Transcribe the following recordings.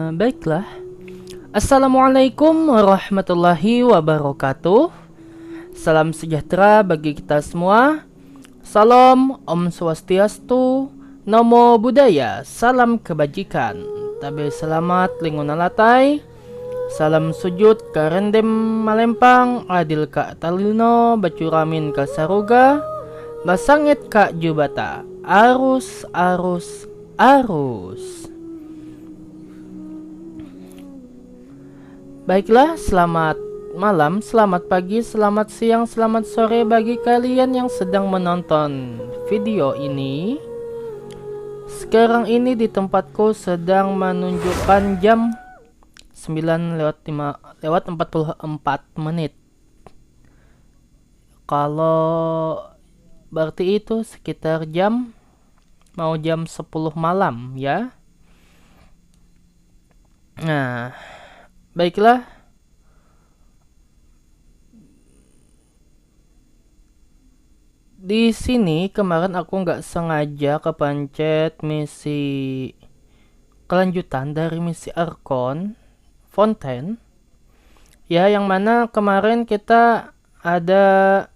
Baiklah. Assalamualaikum warahmatullahi wabarakatuh. Salam sejahtera bagi kita semua. Salam Om Swastiastu, Namo Buddhaya, salam kebajikan. Tabe selamat linguna latai. Salam sujud karendem malempang, adil ka talino, bacuramin ka saruga, basangit ka jubata, arus, arus, arus. Baiklah, selamat malam, selamat pagi, selamat siang, selamat sore bagi kalian yang sedang menonton video ini. Sekarang ini di tempatku sedang menunjukkan jam 9:44 menit. Kalau berarti itu sekitar mau jam 10 malam ya. Nah, baiklah. Di sini kemarin aku nggak sengaja kepencet misi kelanjutan dari misi Arkon Fontaine. Ya, yang mana kemarin kita ada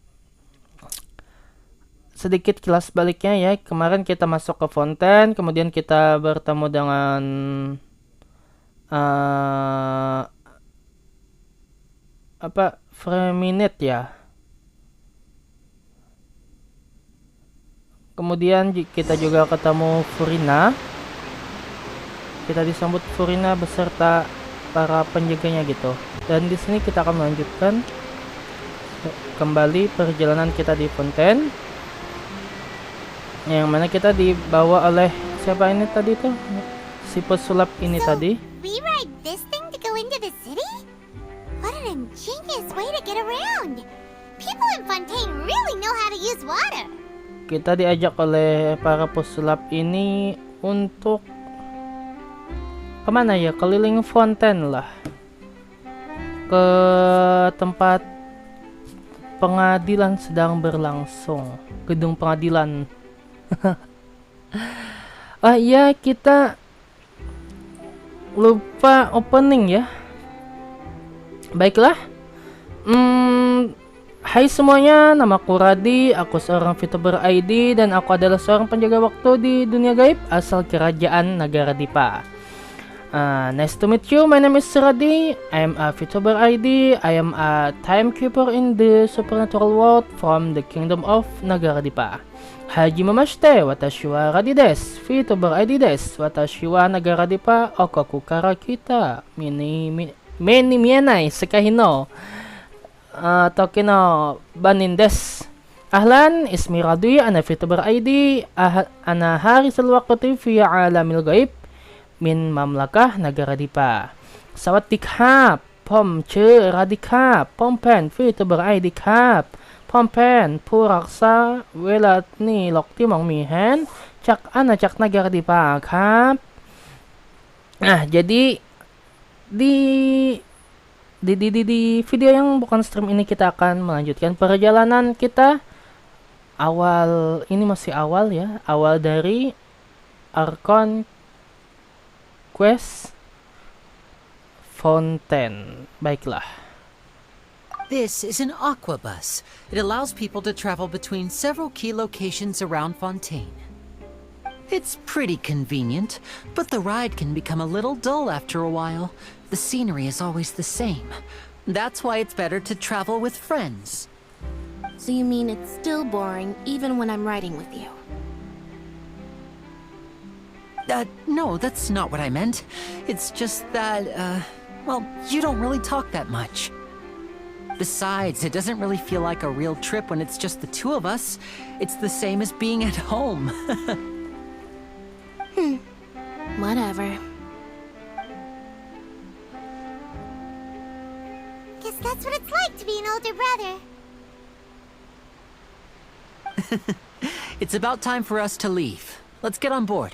sedikit kilas baliknya ya. Kemarin kita masuk ke Fontaine, kemudian kita bertemu dengan Freminute ya. Kemudian kita juga ketemu Furina. Kita disambut Furina beserta para penjaganya gitu. Dan di sini kita akan melanjutkan kembali perjalanan kita di Fontaine. Yang mana kita dibawa oleh siapa ini tadi tuh? Si pesulap ini tadi. We ride this thing to go into the city? What an ingenious way to get around. People in Fontaine really know how to use water. Kita diajak oleh para pesulap ini untuk kemana ya? Keliling Fontaine lah. Ke tempat pengadilan sedang berlangsung. Gedung pengadilan. Ya, kita lupa opening ya. Baiklah. Hai semuanya, namaku Radi, aku seorang VTuber ID dan aku adalah seorang penjaga waktu di dunia gaib asal kerajaan negara Dipa. Nice to meet you, my name is Radi, I am a VTuber ID, I am a timekeeper in the supernatural world from the kingdom of Nagara Dipa. Hajimemashite, watashi wa Radi desu, VTuber ID desu, watashi wa Nagara Dipa, okaku kara kita, meni mienai sekai no Tokino banin desu. Ahlan, ismi Radi, ana VTuber ID, ana harisul waqti fi alamil gaib min mamlakah Nagara Dipa. Sawadee krab, pom che Radi krab, pompen VTuber ID krab, pompen puraksa welat ni lokti mong mihen, cak ana cak Nagara Dipa krab. Nah, jadi di video yang bukan stream ini kita akan melanjutkan perjalanan kita. Masih awal ya, awal dari Arkon Quest Fontaine. Baiklah. This is an aquabus. It allows people to travel between several key locations around Fontaine. It's pretty convenient, but the ride can become a little dull after a while. The scenery is always the same. That's why it's better to travel with friends. So you mean it's still boring even when I'm riding with you? No, that's not what I meant. It's just that, well, you don't really talk that much. Besides, it doesn't really feel like a real trip when it's just the two of us. It's the same as being at home. Whatever. Guess that's what it's like to be an older brother. It's about time for us to leave. Let's get on board.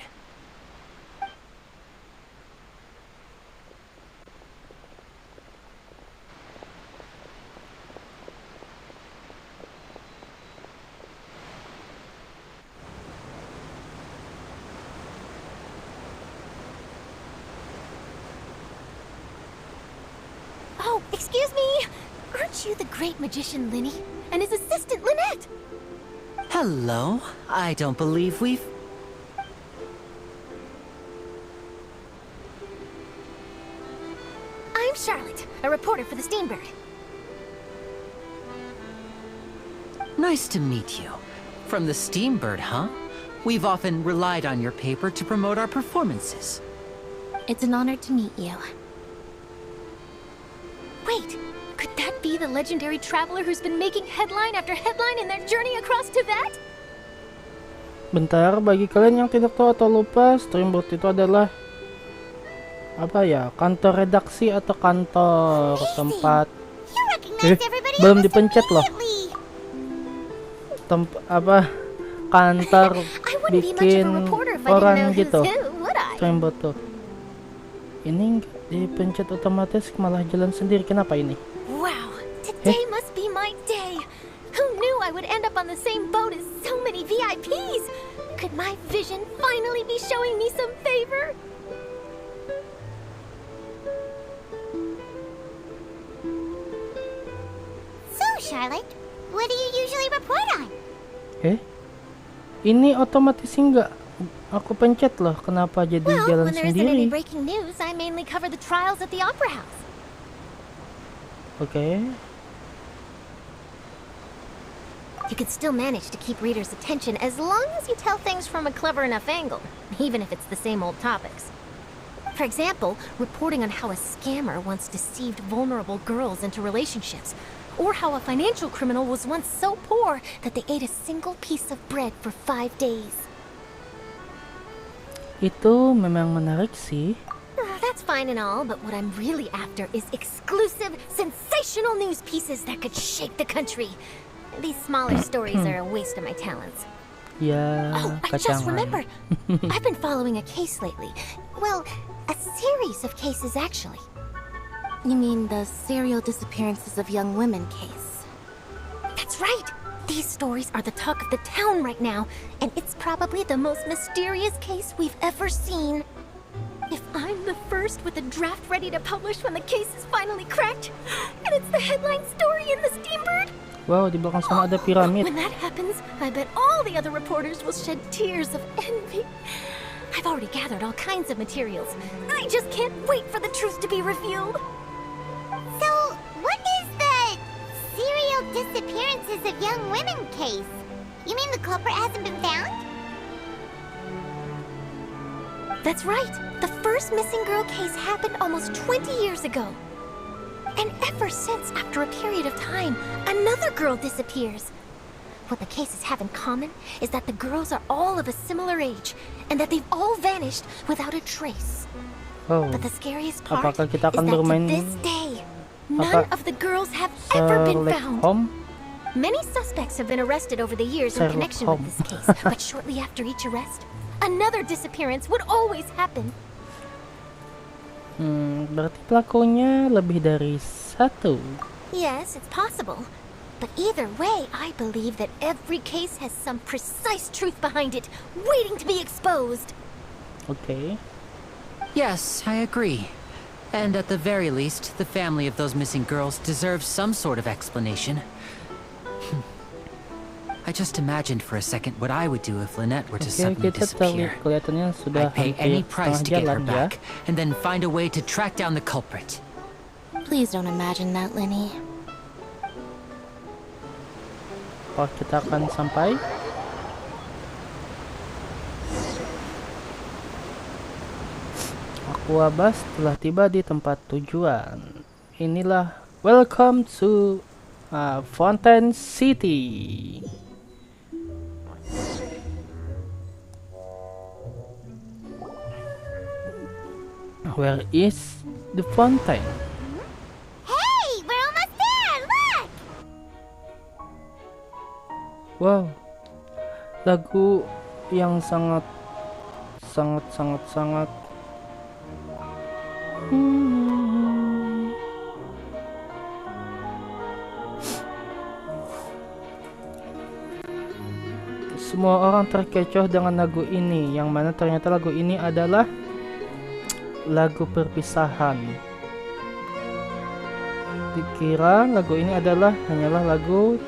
Oh, excuse me. Aren't you the great magician Linny and his assistant Lynette? Hello. I don't believe we've... I'm Charlotte, a reporter for the Steambird. Nice to meet you. From the Steambird, huh? We've often relied on your paper to promote our performances. It's an honor to meet you. Wait, could that be the legendary traveler who's been making headline after headline in their journey across Tibet? Bentar, bagi kalian yang tidak tahu atau lupa, Steamboat itu adalah apa ya? Kantor redaksi atau kantor tempat You recognize everybody belum almost dipencet loh. immediately. Kantor I wouldn't be much of a bikin reporter if I didn't koran know who's gitu. who, would I? Steamboat tuh. Ini nggak dipencet otomatis, malah jalan sendiri. Kenapa ini? Wow, today must be my day. Who knew I would end up on the same boat as so many VIPs? Could my vision finally be showing me some favor? So, Charlotte, what do you usually report on? Ini otomatis nggak aku pencet loh. Kenapa jadi Well, jalan when there isn't any sendiri? breaking news, I mainly cover the trials at the Opera House. Oke. You can still manage to keep readers' attention as long as you tell things from a clever enough angle, even if it's the same old topics. For example, reporting on how a scammer once deceived vulnerable girls into relationships, or how a financial criminal was once so poor that they ate a single piece of bread for 5 days. Itu memang menarik sih. That's fine and all, but what I'm really after is exclusive, sensational news pieces that could shake the country. These smaller stories are a waste of my talents. Ya, Oh, I just kacangan. remembered. I've been following a case lately. Well, a series of cases, actually. You mean the serial disappearances of young women case? That's right! These stories are the talk of the town right now, and it's probably the most mysterious case we've ever seen. If I'm the first with a draft ready to publish when the case is finally cracked, and it's the headline story in the Steambird, Wow, di belakang sana ada piramid. when that happens, I bet all the other reporters will shed tears of envy. I've already gathered all kinds of materials. I just can't wait for the truth to be revealed. So, what is the serial disappearances of young women case? You mean the culprit hasn't been found? That's right. The first missing girl case happened almost 20 years ago. And ever since, after a period of time, another girl disappears. What the cases have in common is that the girls are all of a similar age, and that they've all vanished without a trace. Wow. But the scariest part Apakah kita is akan that to bermain this day, none of the girls have ever been Sherlock found. Holmes? Many suspects have been arrested over the years in Sherlock connection with Holmes. this case, but shortly after each arrest, another disappearance would always happen. Berarti pelakunya lebih dari satu. Yes, it's possible. But either way, I believe that every case has some precise truth behind it, waiting to be exposed. Oke. Yes, I agree. And at the very least, the family of those missing girls deserves some sort of explanation. I just imagined for a second what I would do if Lynette were to Oke, suddenly kita disappear. kelihatannya sudah I'd pay any hampir price to setengah get her jalan ya. back, and then find a way to track down the culprit. Please don't imagine that, Lenny. Apakah kita akan sampai? Aquabus telah tiba di tempat tujuan. Inilah welcome to Fountain City. Where is the fountain? Hey, we're almost there! Look! Wow, lagu yang sangat semua orang terkecoh dengan lagu ini, yang mana ternyata lagu ini adalah lagu perpisahan. dikira lagu ini hanyalah lagu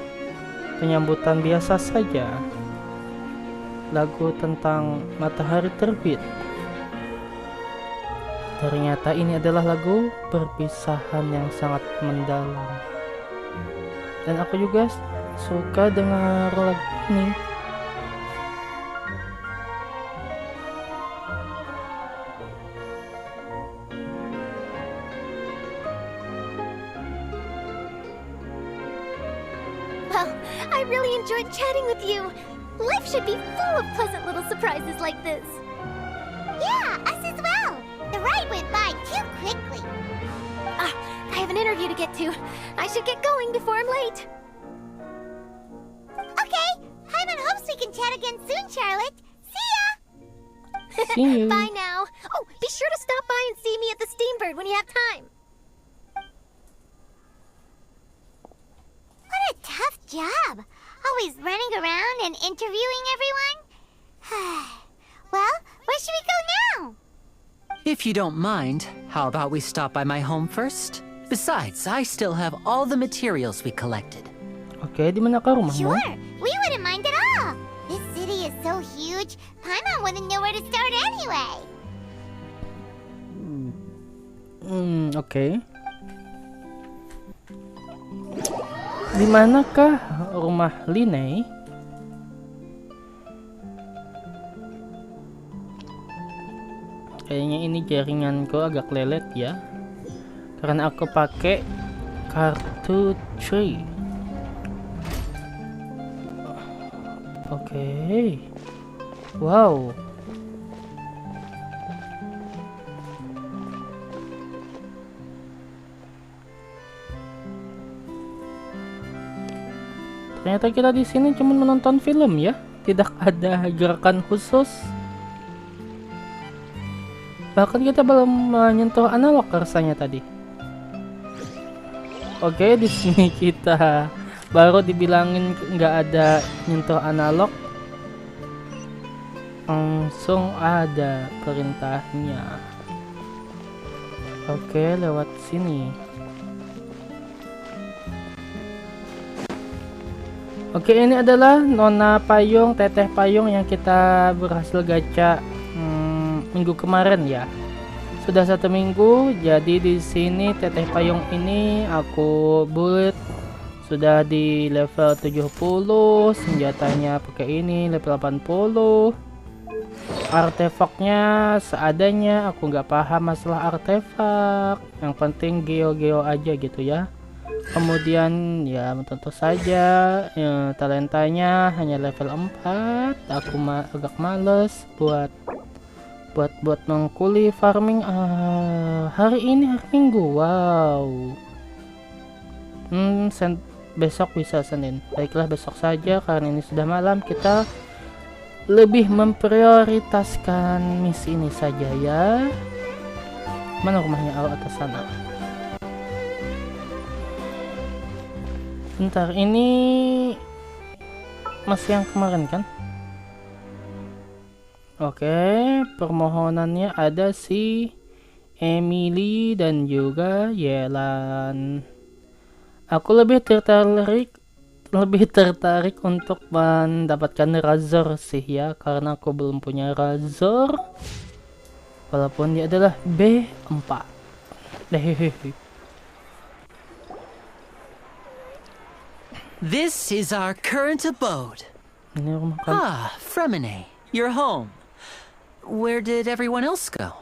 penyambutan biasa saja. Lagu tentang matahari terbit. Ternyata ini adalah lagu perpisahan yang sangat mendalam. Dan aku juga suka dengar lagu ini. Well, I really enjoyed chatting with you. Life should be full of pleasant little surprises like this. Yeah, us as well. The ride went by too quickly. Ah, I have an interview to get to. I should get going before I'm late. Okay, Paimon hopes we can chat again soon, Charlotte. See ya! See you. Bye now. Oh, be sure to stop by and see me at the Steambird when you have time. What a tough job. Always running around and interviewing everyone. Well, where should we go now? If you don't mind, how about we stop by my home first? Besides, I still have all the materials we collected. Oke, di mana ka rumahmu? Sure, we wouldn't mind at all. This city is so huge, Paimon wouldn't know where to start anyway. Oke. Di manakah rumah Linei? Kayaknya ini jaringanku agak lelet ya. Karena aku pakai kartu tree. Oke. Wow. Ternyata kita di sini cuma menonton film ya, tidak ada gerakan khusus. Bahkan kita belum menyentuh analog rasanya tadi. Oke, di sini kita baru dibilangin nggak ada nyentuh analog, langsung ada perintahnya. Oke, lewat sini. Oke, ini adalah Nona Payung, Teteh Payung yang kita berhasil gacha minggu kemarin ya. Sudah 1 minggu, jadi di sini Teteh Payung ini aku build sudah di level 70, senjatanya pakai ini level 80. Artefaknya seadanya, aku nggak paham masalah artefak. Yang penting geo-geo aja gitu ya. Kemudian ya tentu saja talentanya hanya level 4. Aku agak males buat mengkuli farming hari ini, hari Minggu. Wow. Besok bisa Senin. Baiklah, besok saja karena ini sudah malam. Kita lebih memprioritaskan misi ini saja ya. Mana rumahnya? Atas sana. Bentar, ini masih yang kemarin kan? Oke, permohonannya ada si Emily dan juga Yelan. Aku lebih tertarik untuk mendapatkan Razor sih ya, karena aku belum punya Razor. Walaupun dia adalah B4. This is our current abode. Ini rumah kan? Ah, Fremine, you're home. Where did everyone else go?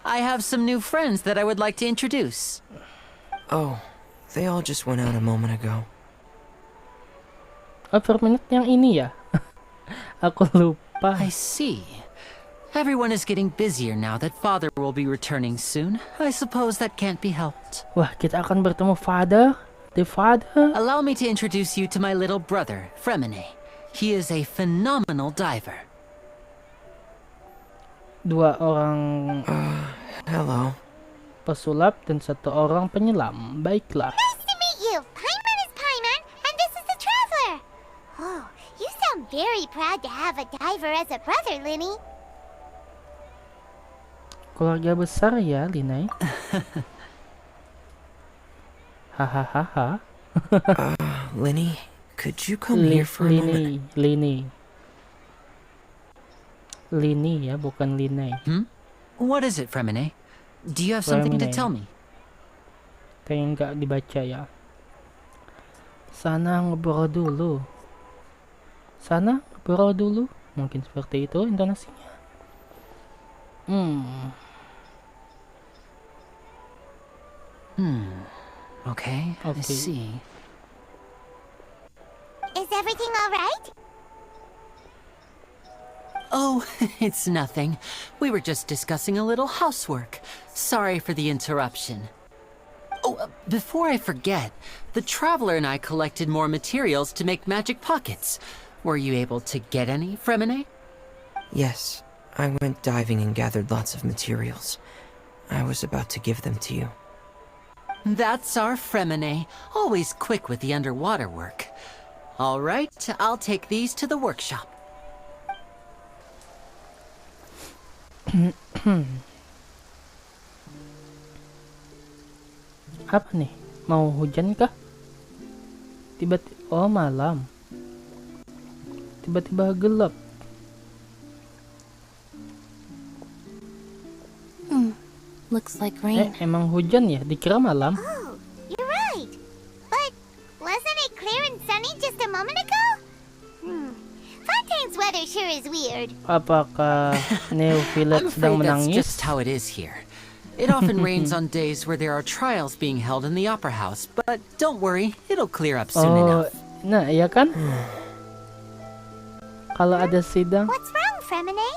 I have some new friends that I would like to introduce. Oh, they all just went out a moment ago. Per menit yang ini ya? Aku lupa. I see. Everyone is getting busier now that Father will be returning soon. I suppose that can't be helped. Wah, kita akan bertemu Father? The Father? Allow me to introduce you to my little brother, Fremine. He is a phenomenal diver. 2 orang Hello. pesulap dan 1 orang penyelam. Baiklah. Nice to meet you. Paimon is Paimon, and this is the Traveler. Oh, you sound very proud to have a diver as a brother, Linny. Keluarga besar ya, Linai. Hahaha. Linny, could you come here for a moment? Lini ya, bukan Linay. What is it, Fremine? Do you have something to Fremine. tell me? Kayak nggak dibaca ya. Sana ngobrol dulu. Sana ngobrol dulu. Mungkin seperti itu intonasinya. Okay, I Okay. see. Is everything all right? Oh, it's nothing. We were just discussing a little housework. Sorry for the interruption. Oh, before I forget, the Traveler and I collected more materials to make magic pockets. Were you able to get any, Fremine? Yes, I went diving and gathered lots of materials. I was about to give them to you. That's our Fremine, always quick with the underwater work. All right, I'll take these to the workshop. Apa nih? Mau hujan kah? Tiba-tiba, oh malam. Tiba-tiba gelap. Looks like rain. Emang hujan ya? Dikira malam. Oh, you're right. But wasn't it clear and sunny just a moment ago? Fontaine's weather sure is weird. Apakah Neo Village I'm sedang afraid that's menangis? just how it is here. It often rains on days where there are trials being held in the Opera House, but don't worry, it'll clear up soon Oh, enough. nah iya kan? Kalau ada sidang, What's wrong, Fremine?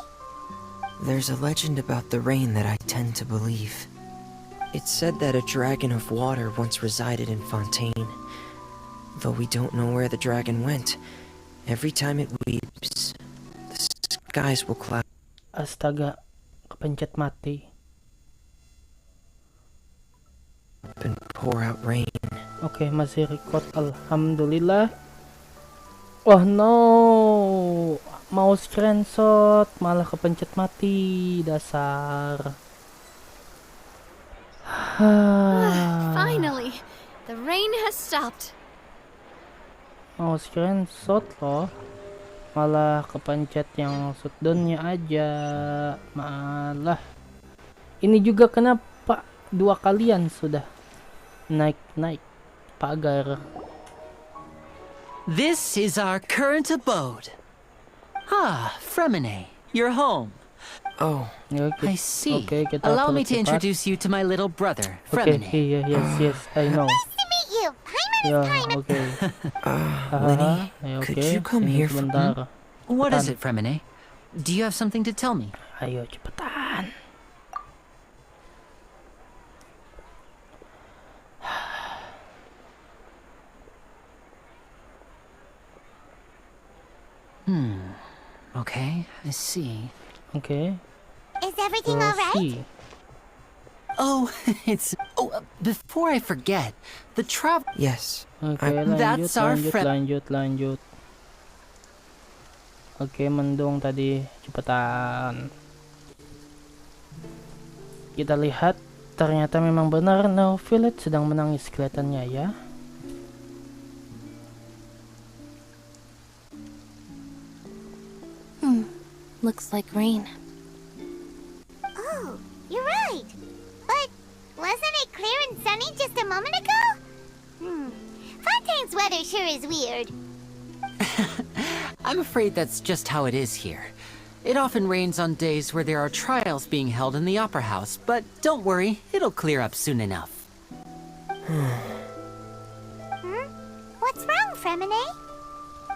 There's a legend about the rain that I tend to believe. It said that a dragon of water once resided in Fontaine. Though we don't know where the dragon went, every time it weeps, the skies will cloud astaga, kepencet mati. up and pour out rain. Oke, masih record. Alhamdulillah. Oh no, mau screenshot malah kepencet mati, dasar. Finally, the rain has stopped. Mau screenshot loh, malah kepencet yang shutdownnya aja. Malah ini juga kenapa dua kalian sudah naik pagar. This is our current abode. Ah, Fremine, you're home. Oh, Ya, I see. Oke, kita Allow me perlu to cepat. introduce you to my little brother, Oke, Fremine. iya, yes, I know. Nice to meet you. I'm Ya, kind of oke. Lenny, Ya, could oke. you come Ini here for... sebentar. What is it, Fremine? Do you have something to tell me? Ayo cepetan. Okay, I see. Oke. Is everything We'll all right? see. Oh, it's... Oh, before I forget, the travel... Yes, Oke, That's our lanjut. Oke, mendung tadi, cepetan. Kita lihat, ternyata memang benar Neo Village sedang menangis kelihatannya ya. Looks like rain. Oh, you're right. But wasn't it clear and sunny just a moment ago? Fontaine's weather sure is weird. I'm afraid that's just how it is here. It often rains on days where there are trials being held in the Opera House, but don't worry, it'll clear up soon enough. What's wrong, Fremine?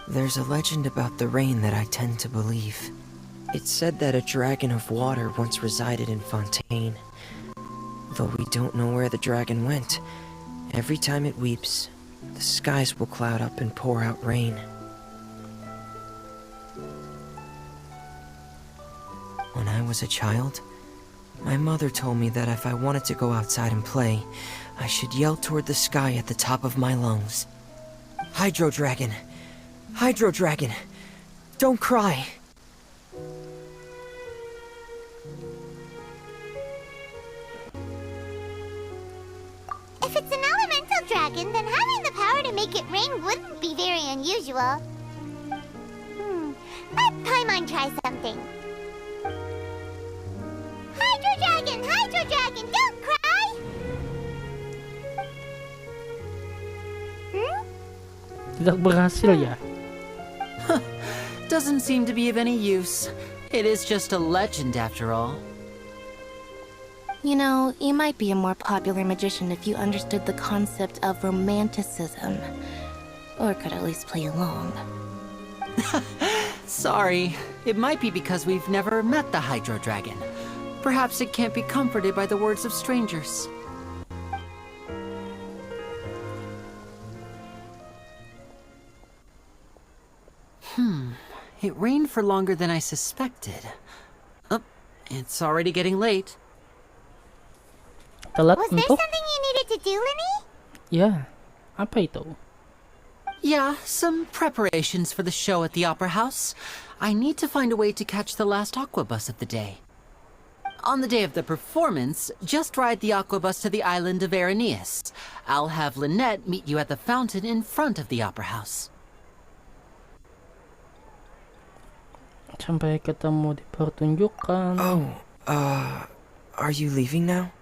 there's a legend about the rain that I tend to believe. It said that a dragon of water once resided in Fontaine. Though we don't know where the dragon went, every time it weeps, the skies will cloud up and pour out rain. When I was a child, my mother told me that if I wanted to go outside and play, I should yell toward the sky at the top of my lungs. Hydro Dragon! Hydro Dragon! Don't cry! If it's an elemental dragon, dragon, then having the power to make it rain wouldn't be very unusual. Let Paimon try something. Hydro Dragon, don't cry! Tidak berhasil ya. Doesn't seem to be of any use. It is just a legend after all. You know, you might be a more popular magician if you understood the concept of romanticism. Or could at least play along. Sorry, it might be because we've never met the Hydro Dragon. Perhaps it can't be comforted by the words of strangers. It rained for longer than I suspected. Oh, it's already getting late. Telat Was there untuk? something you needed to do, Linny? Ya, apa itu? Yeah, some preparations for the show at the Opera House. I need to find a way to catch the last aqua bus of the day. On the day of the performance, just ride the aqua bus to the island of Araneus. I'll have Lynette meet you at the fountain in front of the Opera House. Sampai ketemu di pertunjukan. Oh, are you leaving now?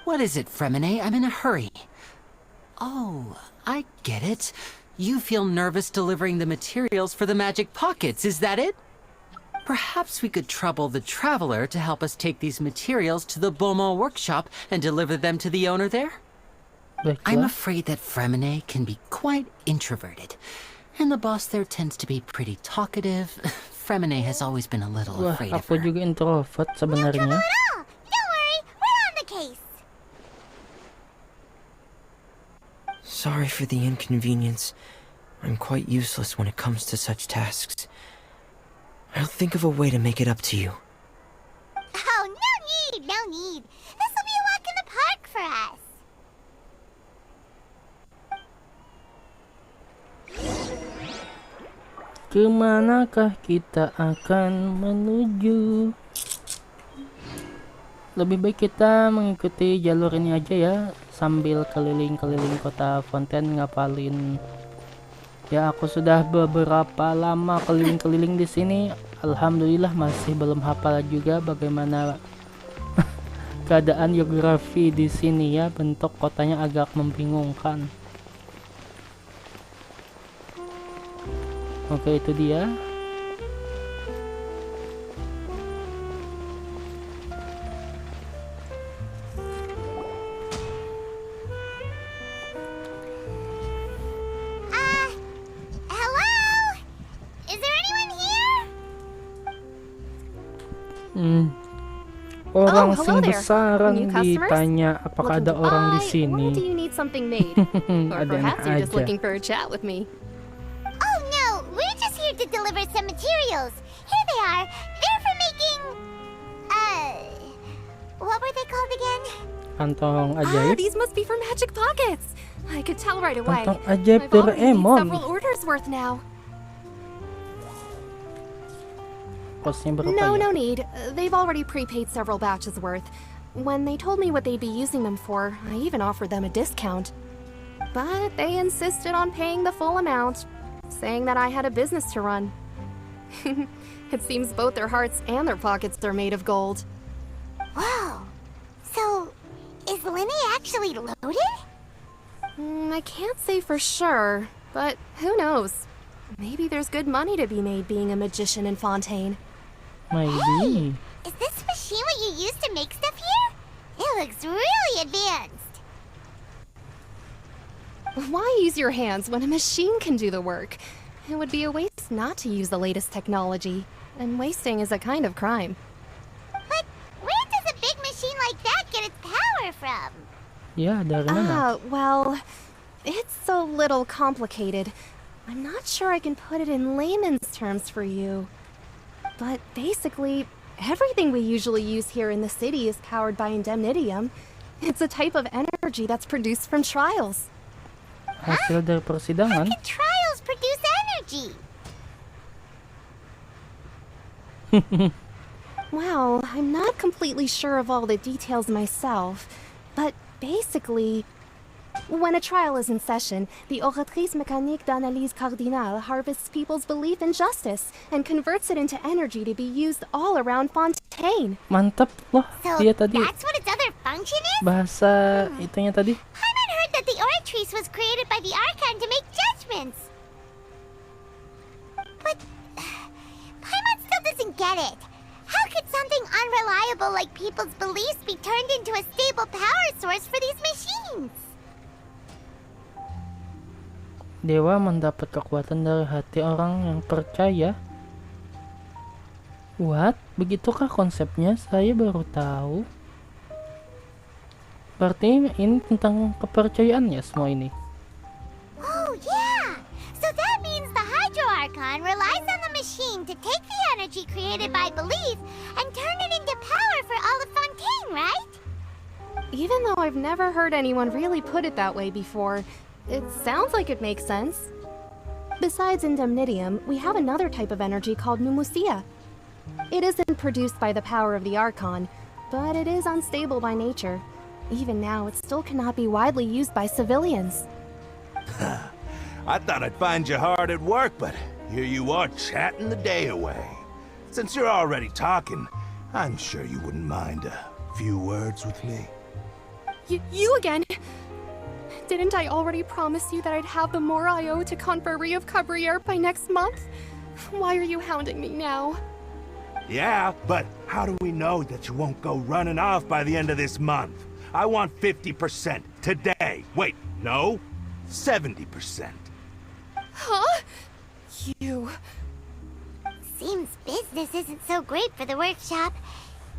What is it, Fremine? I'm in a hurry. Oh, I get it. You feel nervous delivering the materials for the magic pockets, is that it? Perhaps we could trouble the traveler to help us take these materials to the Beaumont workshop and deliver them to the owner there? I'm Baiklah. afraid that Fremine can be quite introverted. And the boss there tends to be pretty talkative. Fremine has always been a little Wah, afraid of aku her. juga introvert sebenarnya. Oh, don't worry, we're on the case. Sorry for the inconvenience. I'm quite useless when it comes to such tasks. I'll think of a way to make it up to you. Oh, no need. This will be a walk in the park for us. Kemanakah kita akan menuju? Lebih baik kita mengikuti jalur ini aja ya, sambil keliling-keliling kota Fontaine ngapalin. Ya, aku sudah beberapa lama keliling-keliling di sini. Alhamdulillah masih belum hafal juga bagaimana keadaan geografi di sini ya. Bentuk kotanya agak membingungkan. Oke, itu dia. Hello? Is there anyone here? Orang Oh, hello sing there. besaran New customers? ditanya apakah ada Looking to orang di buy, sini. Or do you need something made? Or Ada perhaps you're just aja. looking for a chat with me. Oh no, we're just here to deliver some materials. Here they are. They're for making... what were they called again? Kantong Ah, ajaib. these must be for magic pockets. I could tell right away. Kantong ajaib I've already made Doraemon. several orders worth now. Kosnya berapa No, ya? no need. They've already prepaid several batches worth. When they told me what they'd be using them for, I even offered them a discount. But they insisted on paying the full amount, saying that I had a business to run. It seems both their hearts and their pockets are made of gold. Whoa. So, is Linny actually loaded? I can't say for sure, but who knows? Maybe there's good money to be made being a magician in Fontaine. Maybe. Is this machine what you use to make stuff here? It looks really advanced. Why use your hands when a machine can do the work? It would be a waste not to use the latest technology, and wasting is a kind of crime. But where does a big machine like that get its power from? Ya, dari mana? Well, it's a little complicated. I'm not sure I can put it in layman's terms for you. But basically, everything we usually use here in the city is powered by indemnitium. It's a type of energy that's produced from trials. Hasil dari persidangan. Can trials produce energy? Well, I'm not completely sure of all the details myself, but basically, When a trial is in session, the Oratrice Mécanique d'Analyse Cardinale harvests people's belief in justice and converts it into energy to be used all around Fontaine. Mantap loh. So Dia tadi that's what its other function is? bahasa itunya tadi. Paimon heard that the Oratrice was created by the Archon to make judgments. But Paimon still doesn't get it. How could something unreliable like people's beliefs be turned into a stable power source for these machines? Dewa mendapat kekuatan dari hati orang yang percaya. What? Begitukah konsepnya? Saya baru tahu. Berarti ini tentang kepercayaan ya semua ini. Oh, yeah! So that means the Hydro Archon relies on the machine to take the energy created by belief and turn it into power for all of Fontaine, right? Even though I've never heard anyone really put it that way before, it sounds like it makes sense. Besides Indemnitium, we have another type of energy called Pneumosia. It isn't produced by the power of the Archon, but it is unstable by nature. Even now, it still cannot be widely used by civilians. I thought I'd find you hard at work, but here you are chatting the day away. Since you're already talking, I'm sure you wouldn't mind a few words with me. You again? Didn't I already promise you that I'd have the more I owe to Confrérie of Cabriere by next month? Why are you hounding me now? Yeah, but how do we know that you won't go running off by the end of this month? I want 50% today. Wait, no, 70%. Huh? You... Seems business isn't so great for the workshop.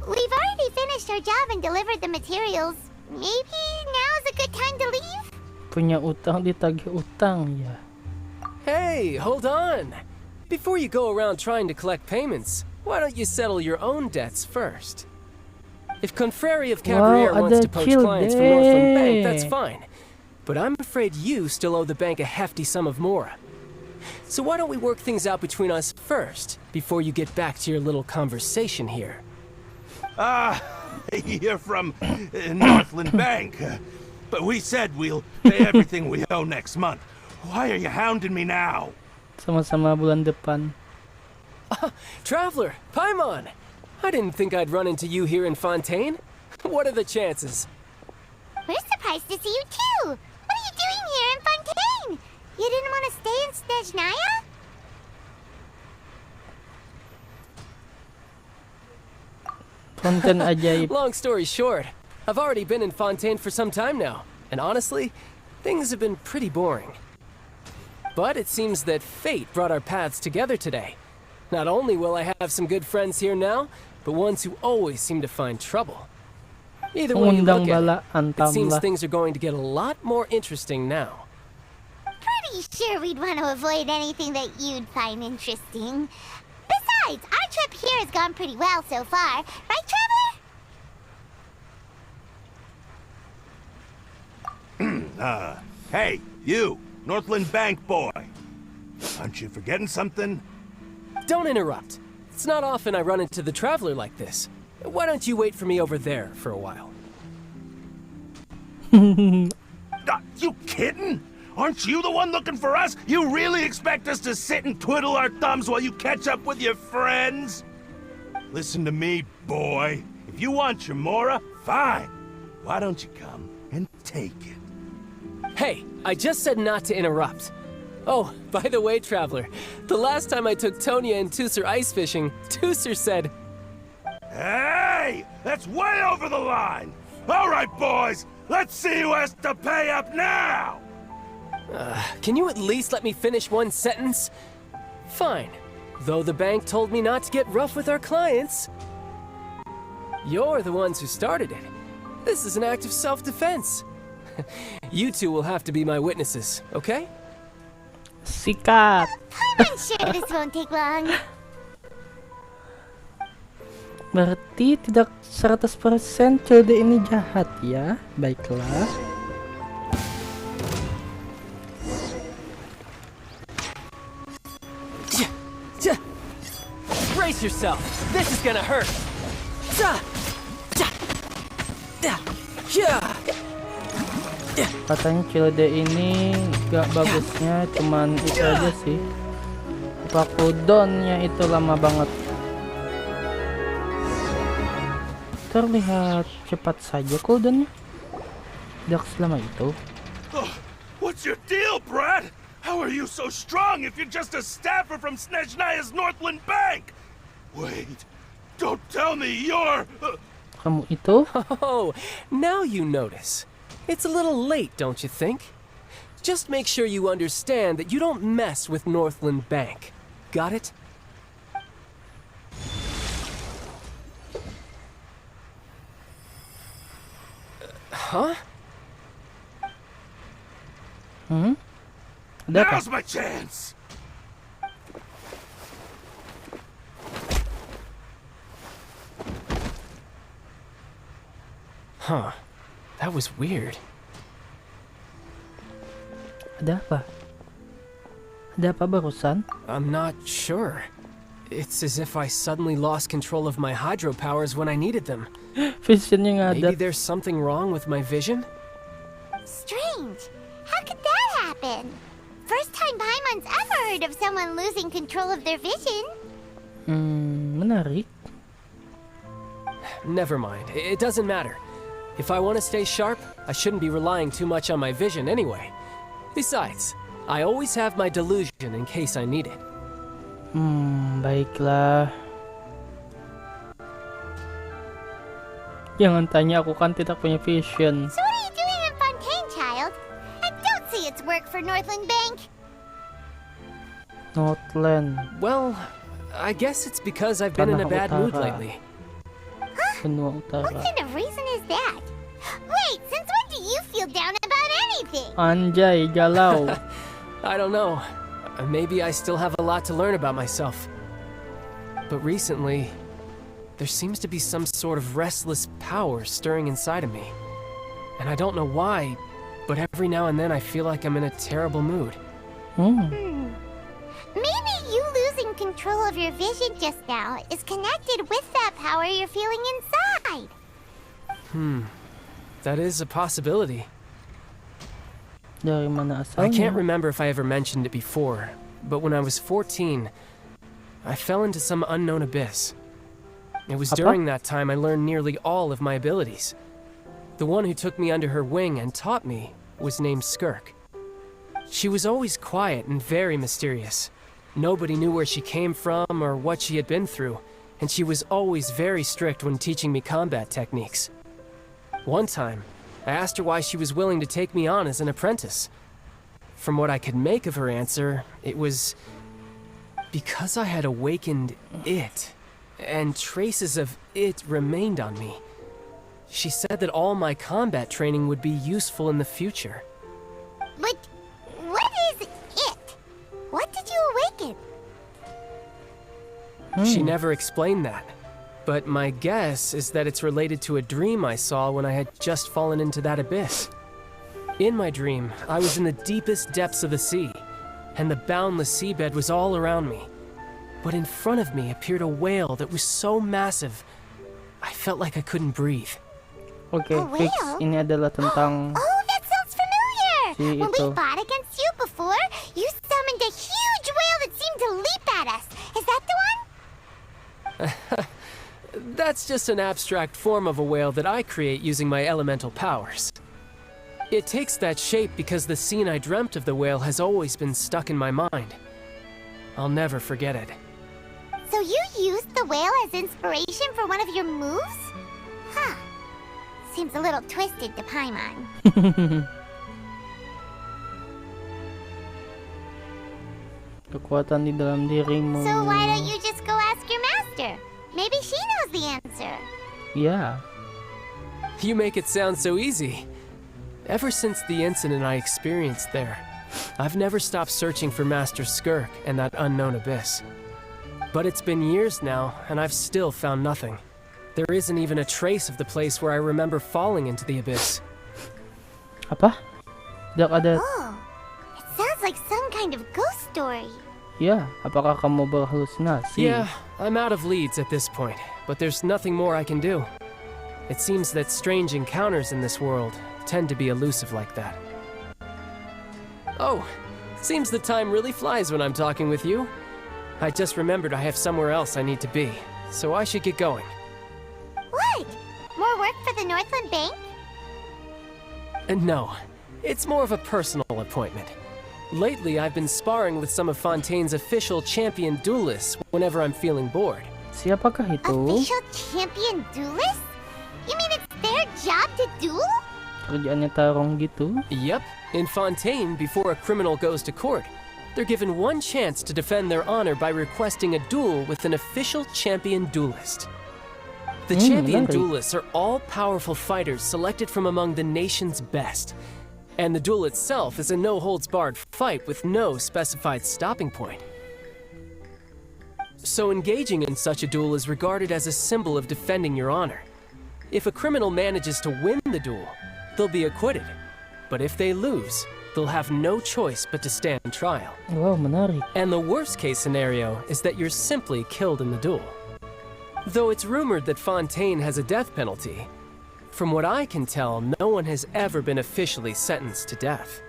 We've already finished our job and delivered the materials. Maybe now's a good time to leave? Punya utang ditagih utang ya. Hey, hold on! Before you go around trying to collect payments, why don't you settle your own debts first? If Confrérie of Cabriere Wow, wants ada to poach chill clients from Northland Bank, day. that's fine. But I'm afraid you still owe the bank a hefty sum of Mora. So why don't we work things out between us first, before you get back to your little conversation here? You're from Northland Bank. But we said we'll pay everything we owe next month. Why are you hounding me now? Sama-sama bulan depan. Traveler, Paimon! I didn't think I'd run into you here in Fontaine. What are the chances? We're surprised to see you too. What are you doing here in Fontaine? You didn't want to stay in Snezhnaya? Konten ajaib. Long story short, I've already been in Fontaine for some time now, and honestly, things have been pretty boring. But it seems that fate brought our paths together today. Not only will I have some good friends here now, but ones who always seem to find trouble. Either way you Undang look at bala it, it seems antam lah. things are going to get a lot more interesting now. Pretty sure we'd want to avoid anything that you'd find interesting. Besides, our trip here has gone pretty well so far. Right, Trevor? Hey, you, Northland Bank boy. Aren't you forgetting something? Don't interrupt. It's not often I run into the Traveler like this. Why don't you wait for me over there for a while? You kidding? Aren't you the one looking for us? You really expect us to sit and twiddle our thumbs while you catch up with your friends? Listen to me, boy. If you want your Mora, fine. Why don't you come and take it? Hey, I just said not to interrupt. Oh, by the way, Traveler, the last time I took Tonya and Tusser ice fishing, Tusser said, Hey! That's way over the line! All right, boys, let's see who has to pay up now! can you at least let me finish one sentence? Fine. Though the bank told me not to get rough with our clients. You're the ones who started it. This is an act of self-defense. You two will have to be my witnesses, okay? Sikat. I'm sure this won't take long. Berarti tidak 100% Code ini jahat ya. Baiklah. Brace yourself. This is gonna hurt. Katanya Childe ini gak bagusnya cuman itu aja sih. Apa cooldownnya itu lama banget. Terlihat cepat saja cooldownnya. Tidak selama itu. What's your deal, Brad? How are you so strong if you're just a staffer from Snezhnaya's Northland Bank? Wait, don't tell me you're... Kamu itu? Oh, now you notice. It's a little late, don't you think? Just make sure you understand that you don't mess with Northland Bank. Got it? Huh? Ada apa? Now's my chance! Huh. That was weird. Ada apa? Ada apa barusan? I'm not sure. It's as if I suddenly lost control of my hydro powers when I needed them. Visionnya Maybe ngadat. there's something wrong with my vision? Strange. How could that happen? First time Paimon's ever heard of someone losing control of their vision. Menarik. Never mind. It doesn't matter. If I want to stay sharp, I shouldn't be relying too much on my vision anyway. Besides, I always have my delusion in case I need it. Baiklah. Jangan tanya, aku kan tidak punya vision. So what are you doing in Fontaine, child? And don't say it's work for Northland Bank. Northland. Well, I guess it's because I've been in a bad mood Utara. lately. Benua What Utara. kind of reason is that? Wait, since when do you feel down about anything? Anjay, galau. I don't know. Maybe I still have a lot to learn about myself. But recently, there seems to be some sort of restless power stirring inside of me. And I don't know why, but every now and then I feel like I'm in a terrible mood. Maybe you losing control of your vision just now is connected with that power you're feeling inside. That is a possibility. Dari mana I can't asalnya? remember if I ever mentioned it before, but when I was 14, I fell into some unknown abyss. It was Apa? during that time I learned nearly all of my abilities. The one who took me under her wing and taught me was named Skirk. She was always quiet and very mysterious. Nobody knew where she came from or what she had been through, and she was always very strict when teaching me combat techniques. One time, I asked her why she was willing to take me on as an apprentice. From what I could make of her answer, it was because I had awakened it, and traces of it remained on me. She said that all my combat training would be useful in the future. But what is it? What did you awaken? She never explained that. But my guess is that it's related to a dream I saw when I had just fallen into that abyss. In my dream, I was in the deepest depths of the sea, and the boundless seabed was all around me. But in front of me appeared a whale that was so massive, I felt like I couldn't breathe. Oke, A fix. whale? Ini adalah tentang Oh, that sounds familiar! Si When we ito. fought against you before, you summoned a huge whale that seemed to leap at us. Is that the one? That's just an abstract form of a whale that I create using my elemental powers. It takes that shape because the scene I dreamt of the whale has always been stuck in my mind. I'll never forget it. So you used the whale as inspiration for one of your moves? Huh. Seems a little twisted to Paimon. kekuatan di dalam dirimu. So why don't you just go ask your master? Maybe she knows the answer. Ya, You make it sound so easy. Ever since the incident I experienced there, I've never stopped searching for Master Skirk and that unknown abyss. But it's been years now, and I've still found nothing. There isn't even a trace of the place where I remember falling into the abyss. apa? Tidak ada. Oh, it sounds like some kind of ghost story. Ya, apakah kamu berhalusinasi? Yeah, I'm out of leads at this point, but there's nothing more I can do. It seems that strange encounters in this world tend to be elusive like that. Oh, seems the time really flies when I'm talking with you. I just remembered I have somewhere else I need to be, so I should get going. What? More work for the Northland Bank? And no, it's more of a personal appointment. Lately, I've been sparring with some of Fontaine's official champion duelists whenever I'm feeling bored. Siapakah itu? Official champion duelist? You mean it's their job to duel? Kerjaannya tarung gitu? Yep, in Fontaine, before a criminal goes to court, they're given one chance to defend their honor by requesting a duel with an official champion duelist. The champion menarik. duelists are all-powerful fighters selected from among the nation's best. And the duel itself is a no-holds-barred fight with no specified stopping point. So engaging in such a duel is regarded as a symbol of defending your honor. If a criminal manages to win the duel, they'll be acquitted. But if they lose, they'll have no choice but to stand trial. Wow, menarik. And the worst-case scenario is that you're simply killed in the duel. Though it's rumored that Fontaine has a death penalty, from what I can tell, no one has ever been officially sentenced to death.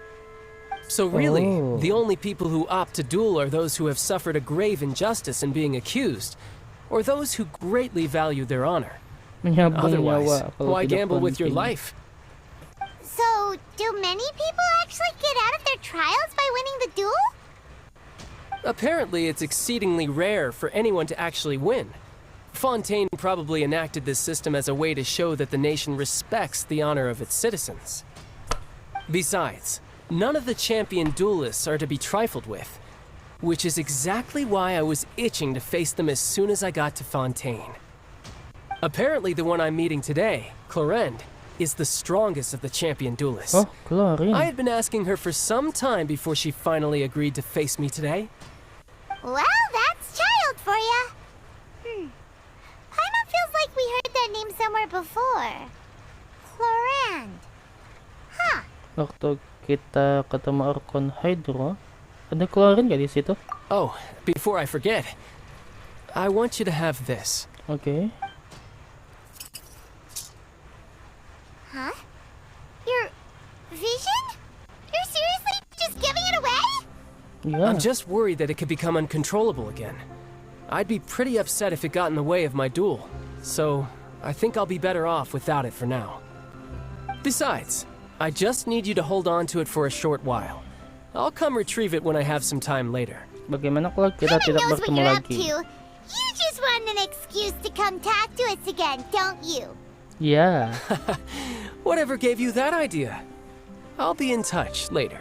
So really, Oh. the only people who opt to duel are those who have suffered a grave injustice in being accused, or those who greatly value their honor. Menyambung Otherwise, nyawa kalau why tidak gamble with your penting. life? So, do many people actually get out of their trials by winning the duel? Apparently, it's exceedingly rare for anyone to actually win. Fontaine probably enacted this system as a way to show that the nation respects the honor of its citizens. Besides, none of the champion duelists are to be trifled with, which is exactly why I was itching to face them as soon as I got to Fontaine. Apparently, the one I'm meeting today, Clorinde, is the strongest of the champion duelists. Oh, Chlorine. I had been asking her for some time before she finally agreed to face me today. Well, that's child for ya. Paimon feels like we heard that name somewhere before. Clorinde. Huh. Waktu kita ketemu Archon Hydro, ada Chlorine gak di situ? Oh, before I forget, I want you to have this. Oke. Huh? Your vision? You're seriously just giving it away? Ya. I'm just worried that it could become uncontrollable again. I'd be pretty upset if it got in the way of my duel, so I think I'll be better off without it for now. Besides, I just need you to hold on to it for a short while. I'll come retrieve it when I have some time later. Bagaimana kalau kita Paimon tidak knows what bertemu you're up lagi? to. You just want an excuse to come talk to us again, don't you? Ya. Whatever gave you that idea? I'll be in touch later.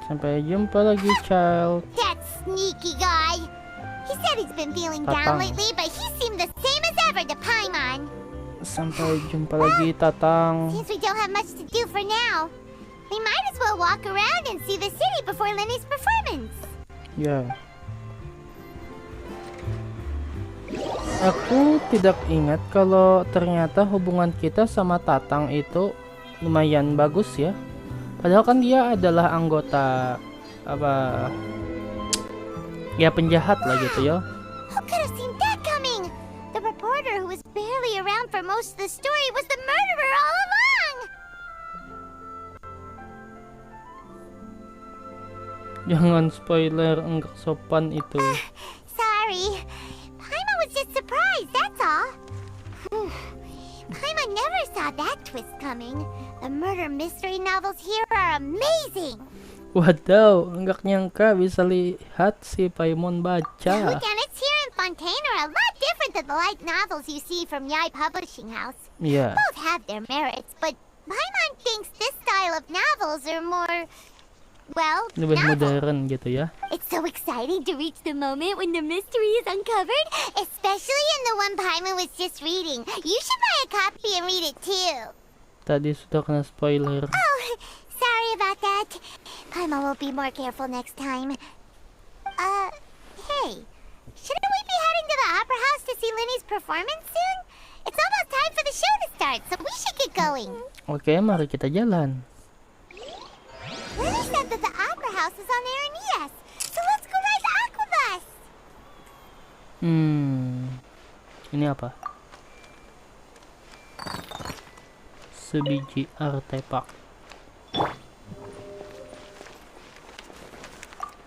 Sampai jumpa lagi, child. That sneaky guy. He said he's been feeling down Tatang. lately, but he seemed the same as ever to Paimon. Sampai jumpa lagi, Tatang. Since we don't have much to do for now, we might as well walk around and see the city before Lenny's performance. Ya. Aku tidak ingat kalau ternyata hubungan kita sama Tatang itu lumayan bagus ya. Padahal kan dia adalah anggota apa ya penjahat lah gitu ya. Who could have seen that coming? The reporter who was barely around for most of the story was the murderer all along! Jangan spoiler, enggak sopan itu. Sorry. Paimon was just surprised, that's all. Paimon never saw that twist coming. The murder mystery novels here are amazing. Wadaw, enggak nyangka bisa lihat si Paimon The baca. whodunits here in Fontaine are a lot different than the light novels you see from Yai Publishing House. Iya. Both have their merits, but Paimon thinks this style of novels are more, well, Lebih novel. modern gitu ya. It's so exciting to reach the moment when the mystery is uncovered, especially in the one Paimon was just reading. You should buy a copy and read it too. Tadi sudah kena spoiler. Oh, sorry about that. Paimon will be more careful next time. Hey, shouldn't we be heading to the Opera House to see Linny's performance soon? It's almost time for the show to start, so we should get going. Oke, mari kita jalan. Linny said that the Opera House is on Aranias, so let's go ride the Aqua Bus. Ini apa? sebiji artefak.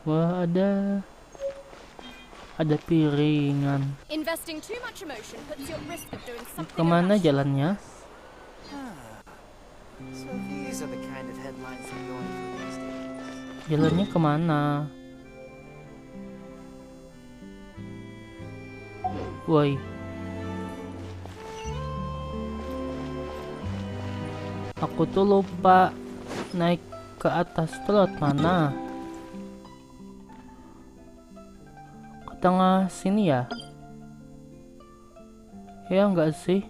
Wah, ada piringan. Investing too much emotion puts you at risk of doing something Kemana irrational. jalannya? So these are the kind of headlines I'm going for these days. Jalannya kemana? Woi. Aku tuh lupa naik ke atas tuh lewat mana? Ke tengah sini ya? Ya enggak sih?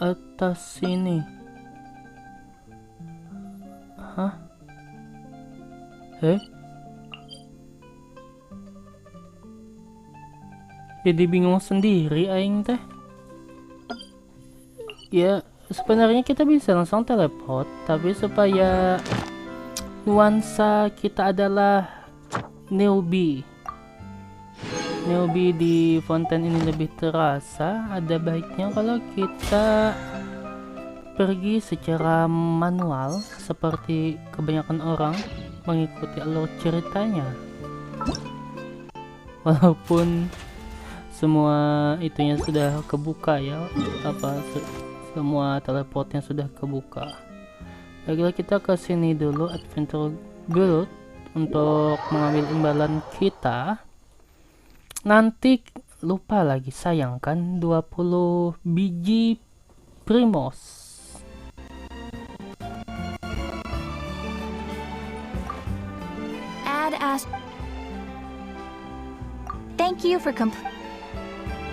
Atas sini. Hah? Jadi bingung sendiri aing teh. Ya, sebenarnya kita bisa langsung teleport, tapi supaya nuansa kita adalah newbie di Fontaine ini lebih terasa, ada baiknya kalau kita pergi secara manual seperti kebanyakan orang mengikuti alur ceritanya. Walaupun semua itunya sudah kebuka ya, semua teleportnya sudah kebuka. Baiklah, kita ke sini dulu, Adventure Guild, untuk mengambil imbalan kita. Nanti lupa lagi, sayang kan, 20 biji Primos. Add Thank you for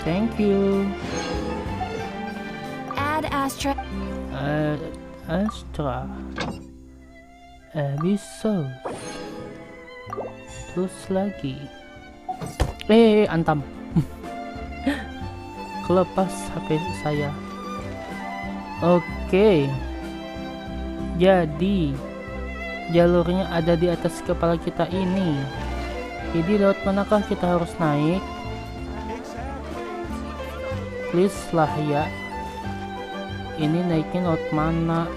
Thank you. Add Astra. Astra. Abysos. Terus lagi. Antam. Kelepas HP saya. Oke. Jadi jalurnya ada di atas kepala kita ini. Jadi lewat manakah kita harus naik? Please lah ya. Ini naiknya lewat mana?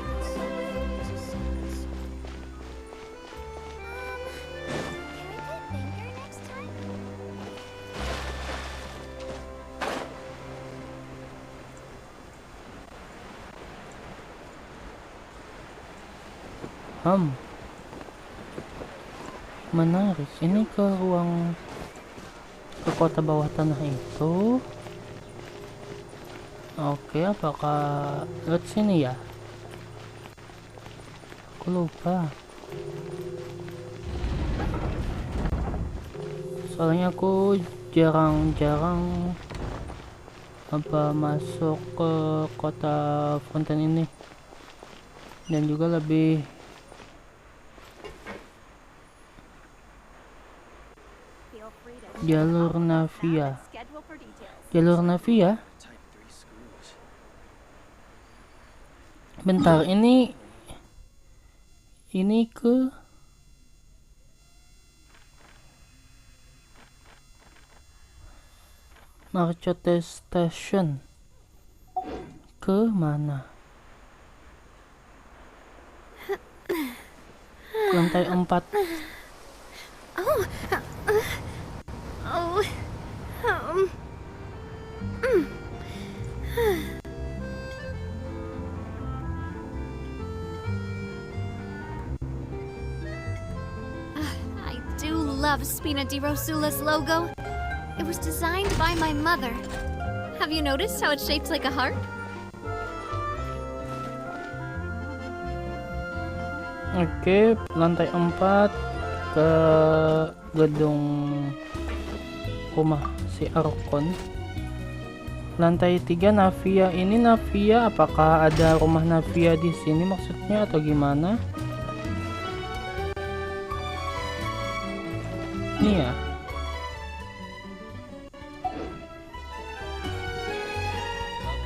Menarik. Ini ke kota bawah tanah itu. Oke, apakah lewat sini ya? Aku lupa. Soalnya aku jarang-jarang masuk ke kota Fontaine ini. Dan juga lebih jalur Navia. Bentar, ini ke Marcote Station. Ke mana? Lantai 4. I do love Spina di Rosula's logo. It was designed by my mother. Have you noticed how it's shaped like a heart? Oke, lantai 4 ke gedung rumah si Arkon. Lantai 3 Navia. Ini Navia, apakah ada rumah Navia di sini maksudnya atau gimana? Ini ya.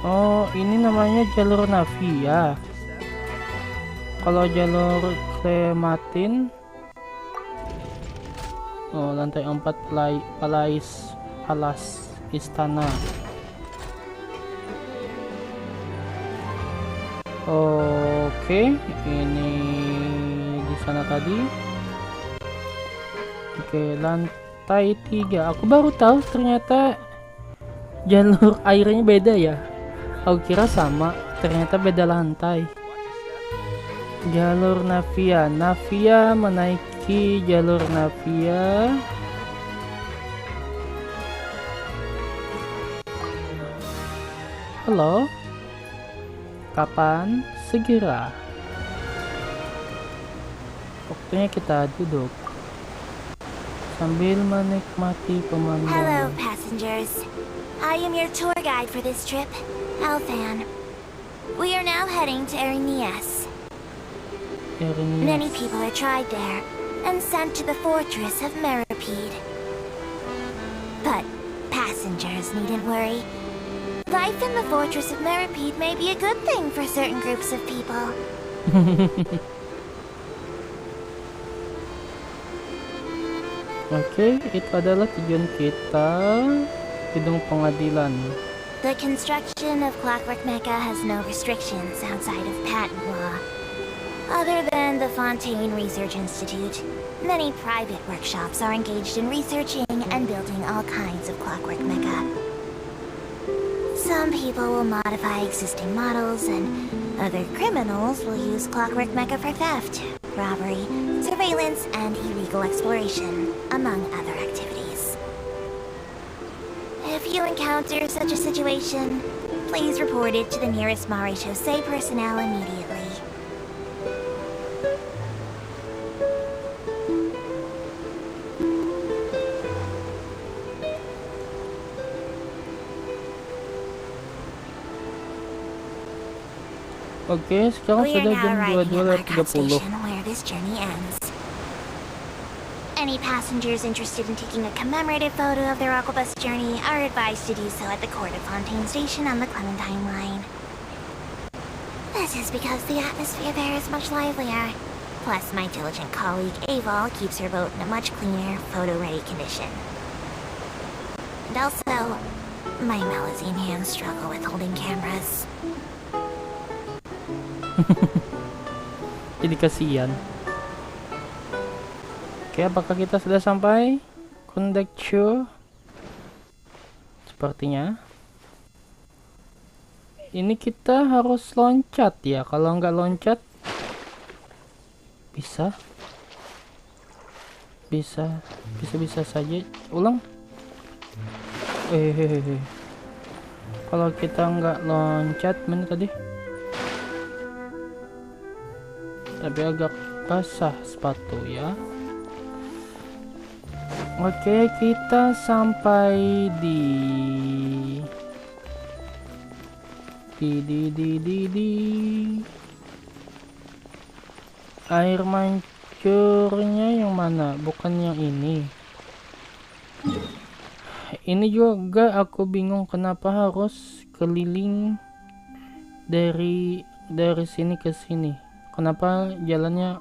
Oh, ini namanya jalur Navia. Kalau jalur Clematin, lantai 4 Palace istana. Oke, ini di sana tadi. Oke, lantai 3. Aku baru tahu ternyata jalur airnya beda ya. Aku kira sama, ternyata beda lantai. Jalur Navia. Navia menaiki jalur Navia. Halo. Kapan? Segera. Waktunya kita duduk sambil menikmati Hello, pemandangan. passengers. I am your tour guide for this trip, Alfan. We are now heading to Erinias. Many people are tried there and sent to the fortress of Meripede. But passengers needn't worry. Life in the fortress of Meripede may be a good thing for certain groups of people. Oke, itu adalah tujuan kita, gedung pengadilan. The construction of Clockwork Mecha has no restrictions outside of patent law. Other than the Fontaine Research Institute, many private workshops are engaged in researching and building all kinds of Clockwork Mecha. Some people will modify existing models, and other criminals will use Clockwork Mecha for theft, robbery, surveillance, and illegal exploration, among other activities. If you encounter such a situation, please report it to the nearest Maréchaussée personnel immediately. Oke, sekarang We are sudah now jam arriving at Marcotte 22.30. Station, where this journey ends. Any passengers interested in taking a commemorative photo of their Aquabus journey are advised to do so at the Court of Fontaine Station on the Clementine line. This is because the atmosphere there is much livelier. Plus, my diligent colleague Aval keeps her boat in a much cleaner, photo-ready condition. And also, my Melusine hands struggle with holding cameras. Jadi kasihan. Oke, apakah kita sudah sampai? Conductor. Sepertinya. Ini kita harus loncat ya. Kalau nggak loncat, bisa saja. Ulang. Kalau kita nggak loncat, mana tadi? Tapi agak basah sepatu ya. Oke, kita sampai di air mancurnya yang mana? Bukan yang ini. Ini juga aku bingung kenapa harus keliling dari sini ke sini. Kenapa jalannya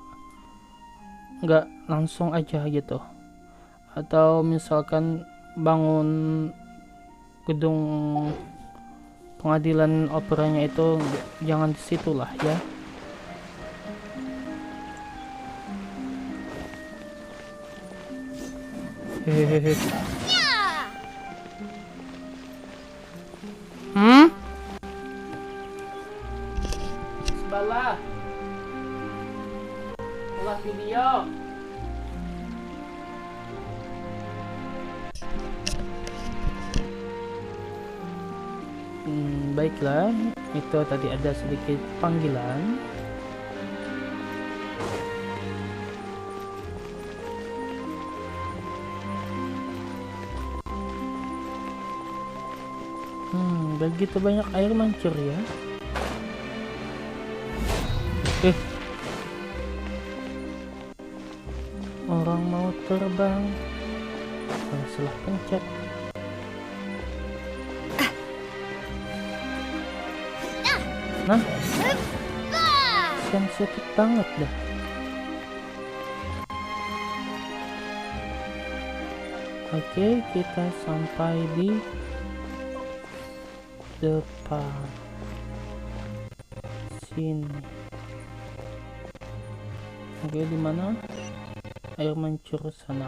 nggak langsung aja gitu? Atau misalkan bangun gedung pengadilan operanya itu jangan di situ lah ya. Hehehe. Sebelah. Ulah video. Baiklah, itu tadi ada sedikit panggilan. Begitu banyak air mancur ya. Orang mau terbang, salah pencet. Nah, sensitif banget dah. Oke, kita sampai di depan sini. Oke, di mana? Air mancur sana.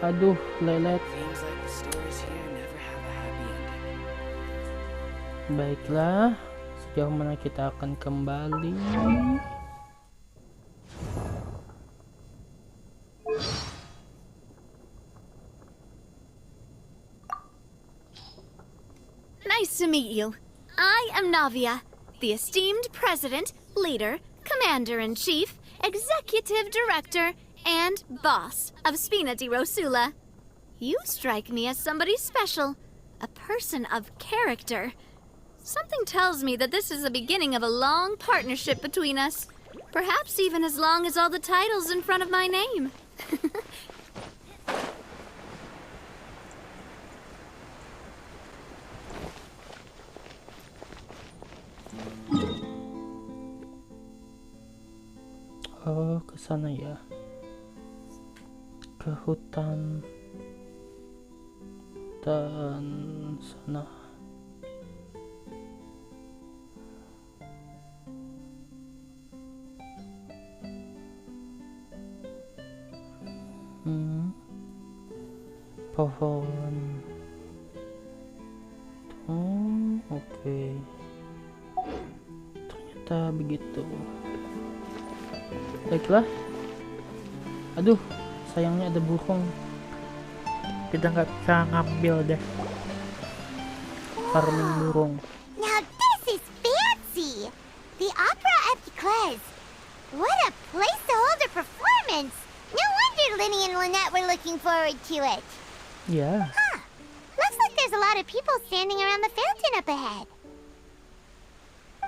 Aduh, lelet. Seems like the stories here never have a happy ending. Baiklah, sejauh mana kita akan kembali? Nice to meet you. I am Navia, the esteemed president, leader, commander-in-chief, executive director, and boss of Spina di Rosula. You strike me as somebody special, a person of character. Something tells me that this is the beginning of a long partnership between us. Perhaps even as long as all the titles in front of my name. Oh, ke sana ya. Ke hutan dan sana. Pohon. Oke. Ternyata begitu. Baiklah. Aduh, sayangnya ada burung. Kita nggak bisa ngambil deh. Farming burung. Now this is fancy! The Opera Epiclese. What a place to hold a performance! No wonder Linny and Lynette were looking forward to it. Ya. Looks like there's a lot of people standing around the fountain up ahead.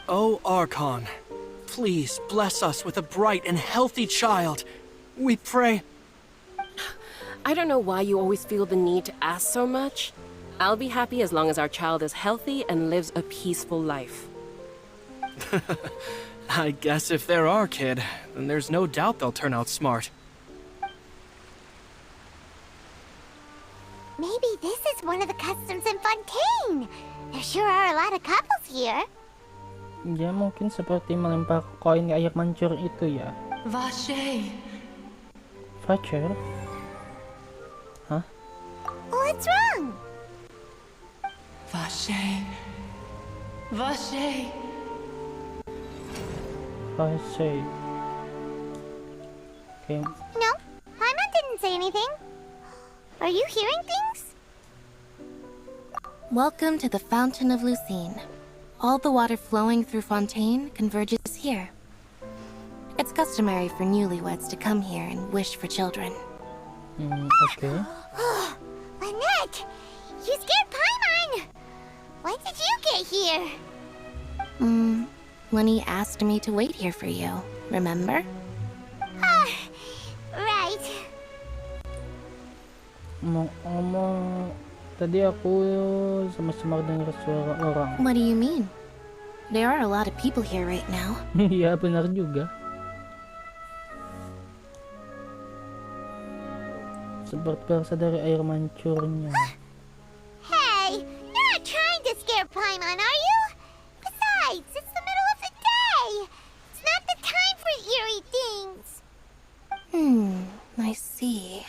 Oh, Archon, please bless us with a bright and healthy child. We pray. I don't know why you always feel the need to ask so much. I'll be happy as long as our child is healthy and lives a peaceful life. I guess if they're our kid, then there's no doubt they'll turn out smart. Maybe this is one of the customs in Fontaine. There sure are a lot of couples here. Ya mungkin seperti melempar koin ke air mancur itu ya. Vache. Vacher? Hah? What's wrong? Vache. Vache. Vacher. Okay. No, Paimon didn't say anything. Are you hearing things? Welcome to the Fountain of Lucine. All the water flowing through Fontaine converges here. It's customary for newlyweds to come here and wish for children. Okay. Lynette! You scared Paimon! When did you get here? Lenny asked me to wait here for you, remember? Right. Tadi aku sama-sama dengar suara orang. What do you mean? There are a lot of people here right now. Iya, benar juga. Seperti berasal dari air mancurnya. Hey, you're not trying to scare Paimon, are you? Besides, it's the middle of the day. It's not the time for eerie things. I see.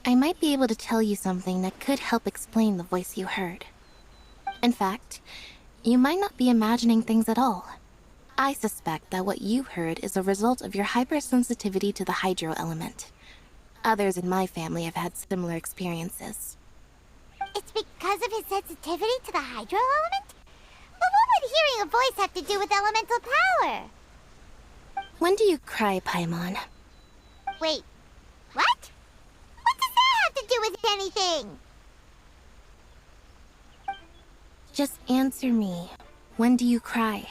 I might be able to tell you something that could help explain the voice you heard. In fact, you might not be imagining things at all. I suspect that what you heard is a result of your hypersensitivity to the hydro element. Others in my family have had similar experiences. It's because of his sensitivity to the hydro element? But what would hearing a voice have to do with elemental power? When do you cry, Paimon? Wait, what? What does that have to do with anything? Just answer me. When do you cry?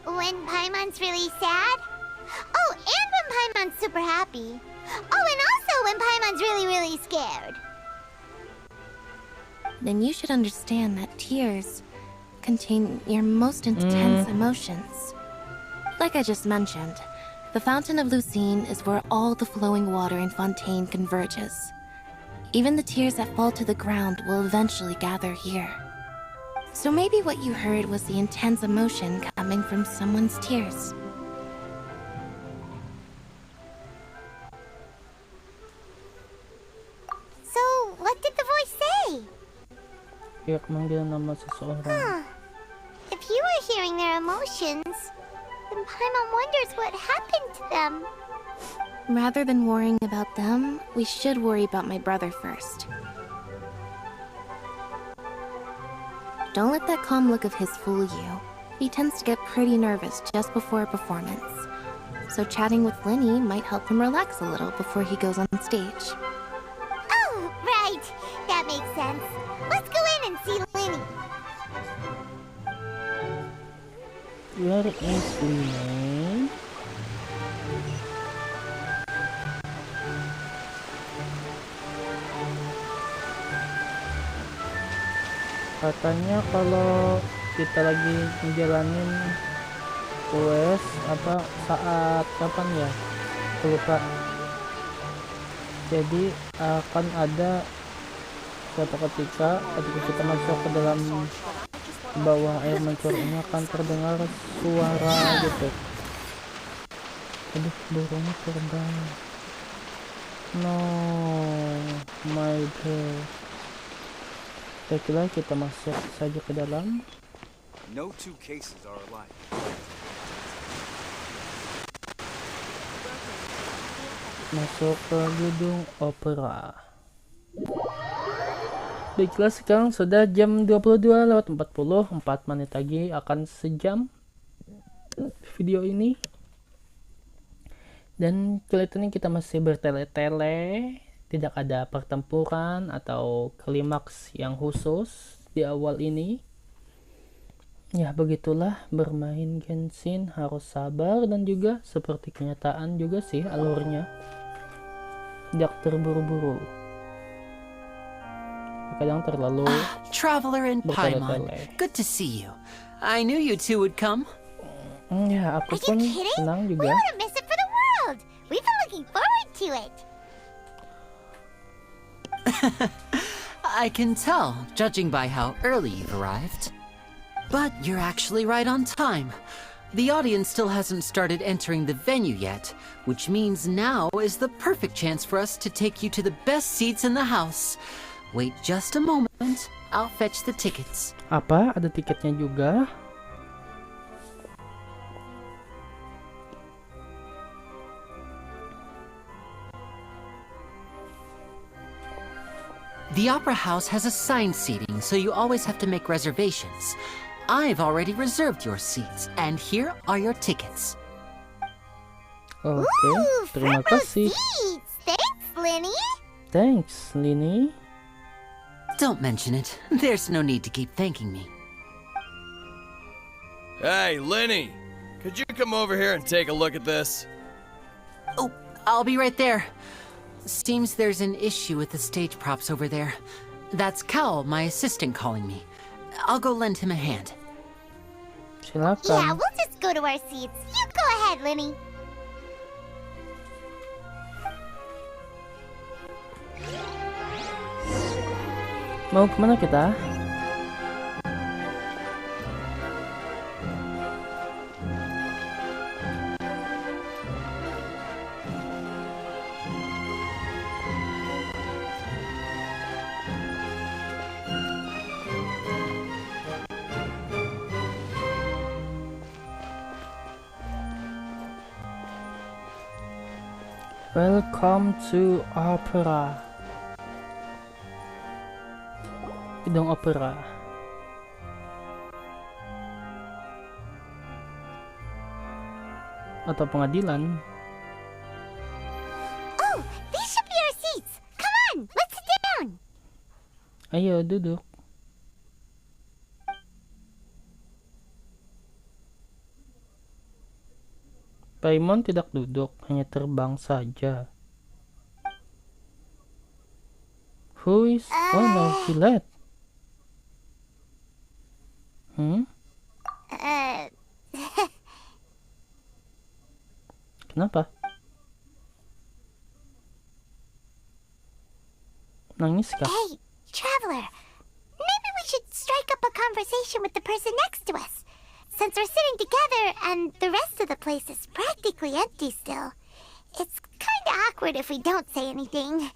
When Paimon's really sad? Oh, and when Paimon's super happy. Oh, and also when Paimon's really, really scared. Then you should understand that tears contain your most intense emotions. Like I just mentioned, The Fountain of Lucine is where all the flowing water in Fontaine converges. Even the tears that fall to the ground will eventually gather here. So maybe what you heard was the intense emotion coming from someone's tears. So, what did the voice say? Iyak manggil nama seseorang. If you were hearing their emotions, then Paimon wonders what happened to them. Rather than worrying about them, we should worry about my brother first. Don't let that calm look of his fool you. He tends to get pretty nervous just before a performance. So chatting with Linny might help him relax a little before he goes on stage. Oh, right. That makes sense. Let's go in and see Linny. Where is Linny? Katanya kalau kita lagi ngejalanin quest apa saat kapan ya? Aku lupa. Jadi akan ada suatu ketika kita masuk ke dalam bawah air mancur ini akan terdengar suara gitu. Aduh, burungnya terbang. No, my god. Baiklah, kita masuk saja ke dalam. No two cases are alike. Masuk ke gedung opera. Baiklah, sekarang sudah jam 22:40, 4 menit lagi akan sejam video ini. Dan kelihatannya kita masih bertele-tele. Tidak ada pertempuran atau klimaks yang khusus di awal ini. Ya begitulah, bermain Genshin harus sabar dan juga seperti kenyataan juga sih alurnya. Tidak terburu-buru. Kadang terlalu Traveler and Paimon, good to see you. I knew you two would come. Ya, aku pun senang We juga. wouldn't miss it for the world. We've been looking forward to it. I can tell, judging by how early you've arrived. But you're actually right on time. The audience still hasn't started entering the venue yet, which means now is the perfect chance for us to take you to the best seats in the house. Wait just a moment, I'll fetch the tickets. Apa? Ada tiketnya juga? The Opera House has assigned seating, so you always have to make reservations. I've already reserved your seats, and here are your tickets. Oke, Ooh, terima front row kasih. seats. Thanks, Linny. Thanks, Linny. Don't mention it. There's no need to keep thanking me. Hey, Linny! Could you come over here and take a look at this? Oh, I'll be right there. Seems there's an issue with the stage props over there. That's Cal, my assistant, calling me. I'll go lend him a hand. Silakan. Yeah, we'll just go to our seats. You go ahead, Linny. Mau kemana kita? Welcome to Opera. Gedung opera. Atau pengadilan. Oh, these should be our seats. Come on, let's sit down. Ayo duduk. Paimon tidak duduk, hanya terbang saja. Who is... Oh no, he left. Kenapa? Nangis kah? Hey, traveler. Maybe we should strike up a conversation with the person next to us. Since we're sitting together and the rest of the place is practically empty still, it's kind of awkward if we don't say anything.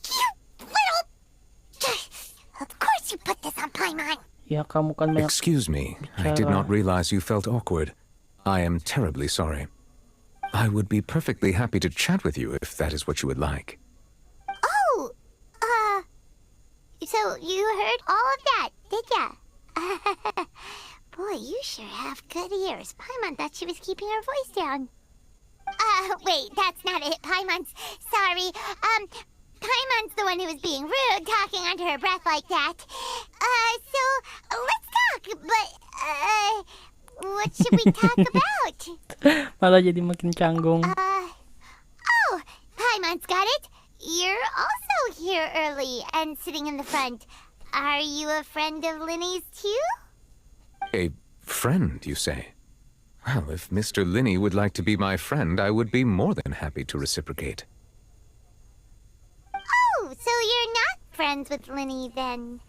You little... Of course you put this on Paimon. Ya, kamu kan banyak Excuse me, I did not realize you felt awkward. I am terribly sorry. I would be perfectly happy to chat with you if that is what you would like. Oh, so you heard all of that, did ya? Boy, you sure have good ears. Paimon thought she was keeping her voice down. Wait, that's not it. Paimon's sorry. Paimon's the one who was being rude, talking under her breath like that. So let's talk, but, what should we talk about? malah jadi makin canggung. Oh, Paimon's got it. You're also here early and sitting in the front. Are you a friend of Linny's too? A friend, you say? Well, if Mr. Linney would like to be my friend, I would be more than happy to reciprocate. Oh, so you're not friends with Linny then?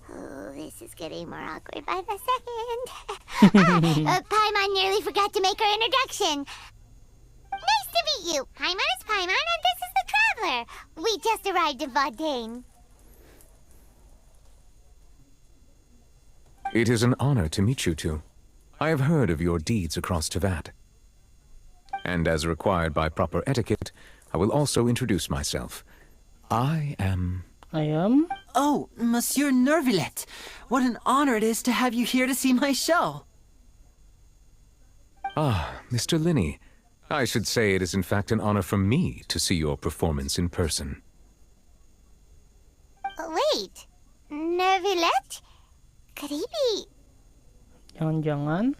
Oh, this is getting more awkward by the second. Paimon nearly forgot to make her introduction. Nice to meet you. Paimon is Paimon and this is the Traveler. We just arrived in Fontaine. It is an honor to meet you two. I have heard of your deeds across Tevat. And as required by proper etiquette, I will also introduce myself. I am... Oh, Monsieur Nervillet. What an honor it is to have you here to see my show. Ah, Mr. Linney. I should say it is in fact an honor for me to see your performance in person. Wait, Nervillet? Could he be... Jangan-jangan?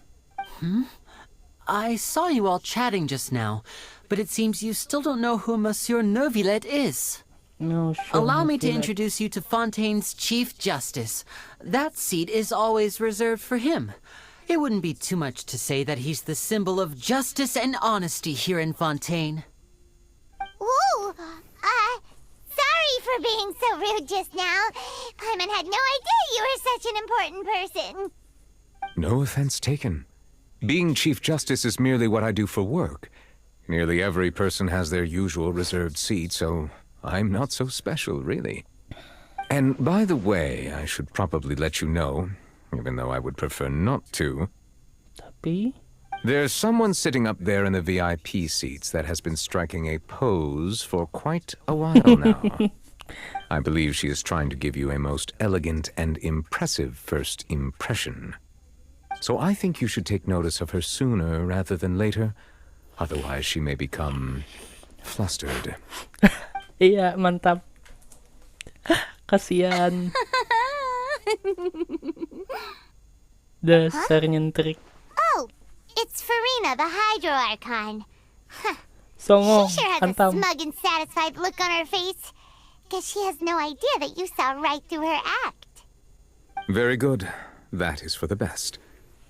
I saw you all chatting just now, but it seems you still don't know who Monsieur Nervillet is. No, sure. Allow me to introduce you to Fontaine's Chief Justice. That seat is always reserved for him. It wouldn't be too much to say that he's the symbol of justice and honesty here in Fontaine. Whoa! Sorry for being so rude just now. Paimon had no idea you were such an important person. No offense taken. Being Chief Justice is merely what I do for work. Nearly every person has their usual reserved seat, so I'm not so special, really. And by the way, I should probably let you know, even though I would prefer not to. Tapi? There's someone sitting up there in the VIP seats that has been striking a pose for quite a while now. I believe she is trying to give you a most elegant and impressive first impression. So I think you should take notice of her sooner rather than later. Otherwise she may become flustered. Iya, mantap. Kasian. Dasar nyentrik. Oh, it's Farina, the Hydro Archon. Songo, She sure has a antam. smug and satisfied look on her face. Guess she has no idea that you saw right through her act. Very good. That is for the best.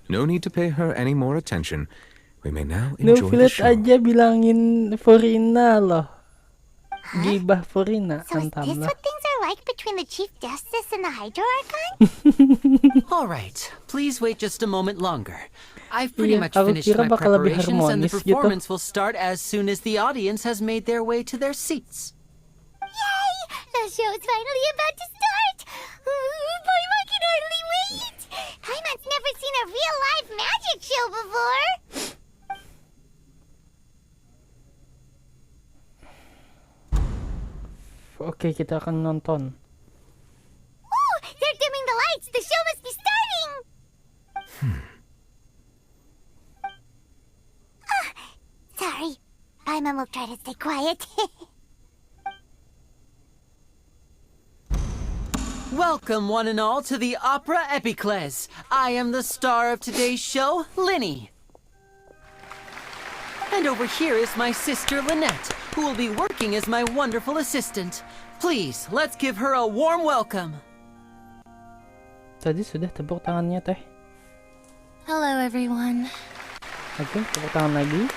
No need to pay her any more attention. We may now enjoy the Nervillet show. aja bilangin Farina loh. Gibah Farina, So is antam this lah. what things are like between the Chief Justice and the Hydro Archon? All right, please wait just a moment longer. I've pretty Iya, much aku finished kira my bakal lebih preparations and the harmonis gitu. performance will start as soon as the audience has made their way to their seats. Yay! The show is finally about to start! Paimon can hardly wait! Paimon's never seen a real live magic show before! Oke, kita akan nonton. Ooh! They're dimming the lights! The show must be starting! Sorry. Paimon will try to stay quiet. Welcome, one and all, to the Opera Epiclese. I am the star of today's show, Linny. And over here is my sister, Lynette, who will be working as my wonderful assistant. Please, let's give her a warm welcome. Tadi sudah tepuk tangannya, Teh. Hello, everyone. Oke, tepuk tangan lagi.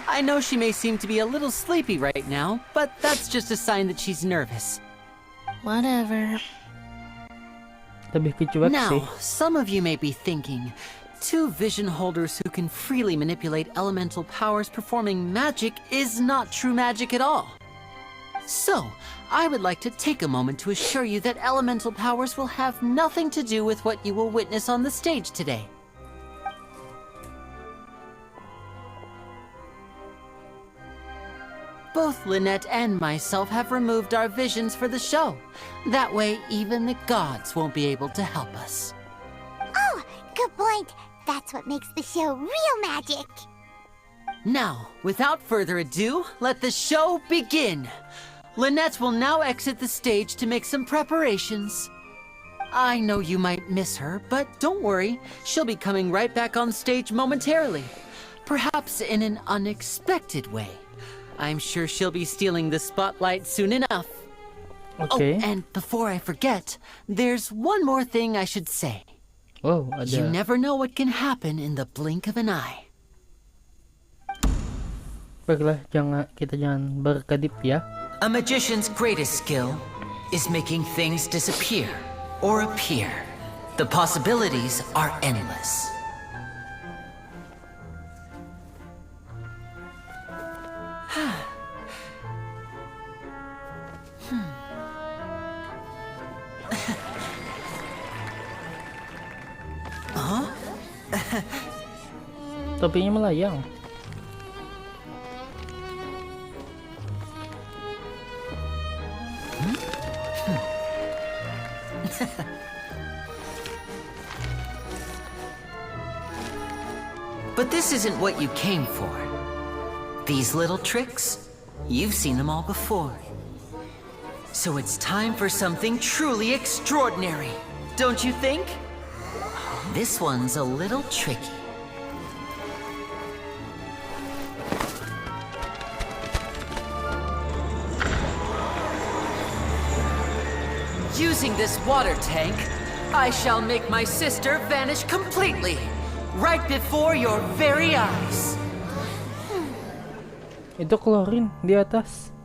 I know she may seem to be a little sleepy right now, but that's just a sign that she's nervous. Whatever. Lebih ke cuek sih. Now, some of you may be thinking, two vision holders who can freely manipulate elemental powers performing magic is not true magic at all. So, I would like to take a moment to assure you that elemental powers will have nothing to do with what you will witness on the stage today. Both Lynette and myself have removed our visions for the show. That way, even the gods won't be able to help us. Oh, good point. That's what makes the show real magic. Now, without further ado, let the show begin. Lynette will now exit the stage to make some preparations. I know you might miss her, but don't worry. She'll be coming right back on stage momentarily. Perhaps in an unexpected way. I'm sure she'll be stealing the spotlight soon enough. Okay. Oh, and before I forget, there's one more thing I should say. Oh, You ada. never know what can happen in the blink of an eye. Baiklah, kita jangan berkedip ya. A magician's greatest skill is making things disappear or appear. The possibilities are endless. Topinya melayang. But this isn't what you came for. These little tricks, you've seen them all before. So it's time for something truly extraordinary, don't you think? This one's a little tricky. Using this water tank, I shall make my sister vanish completely, right before your very eyes. Itu klorin di atas.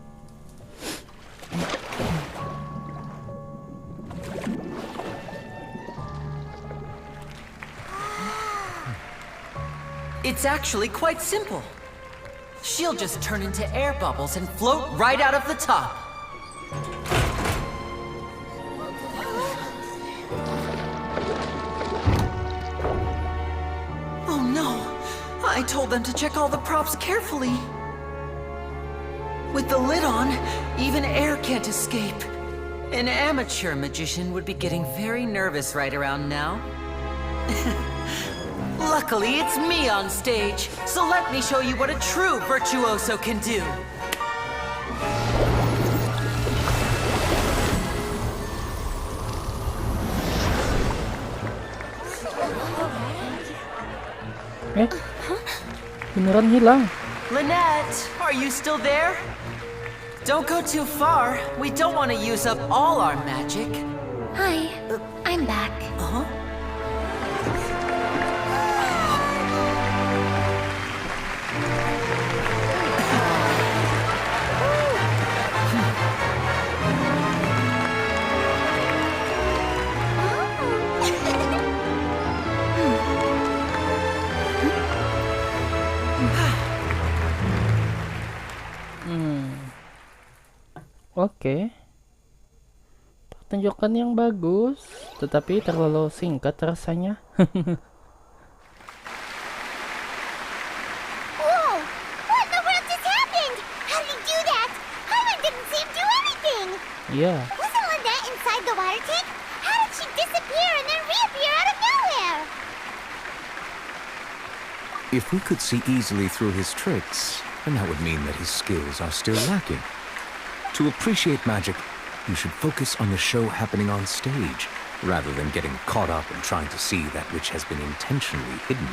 It's actually quite simple. She'll just turn into air bubbles and float right out of the top. Oh no! I told them to check all the props carefully. With the lid on, even air can't escape. An amateur magician would be getting very nervous right around now. Luckily, it's me on stage, so let me show you what a true virtuoso can do. Beneran hilang. Lynette, are you still there? Don't go too far. We don't want to use up all our magic. Hi, I'm back. Uh-huh. Oke. Pertunjukan yang bagus, tetapi terlalu singkat rasanya. Whoa! What in the world just happened? How did he do that? Harlan didn't see him do anything! Iya. Wasn't Lynette inside the water tank? How did she disappear and then reappear out of nowhere? If we could see easily through his tricks, then that would mean that his skills are still lacking. To appreciate magic, you should focus on the show happening on stage, rather than getting caught up in trying to see that which has been intentionally hidden.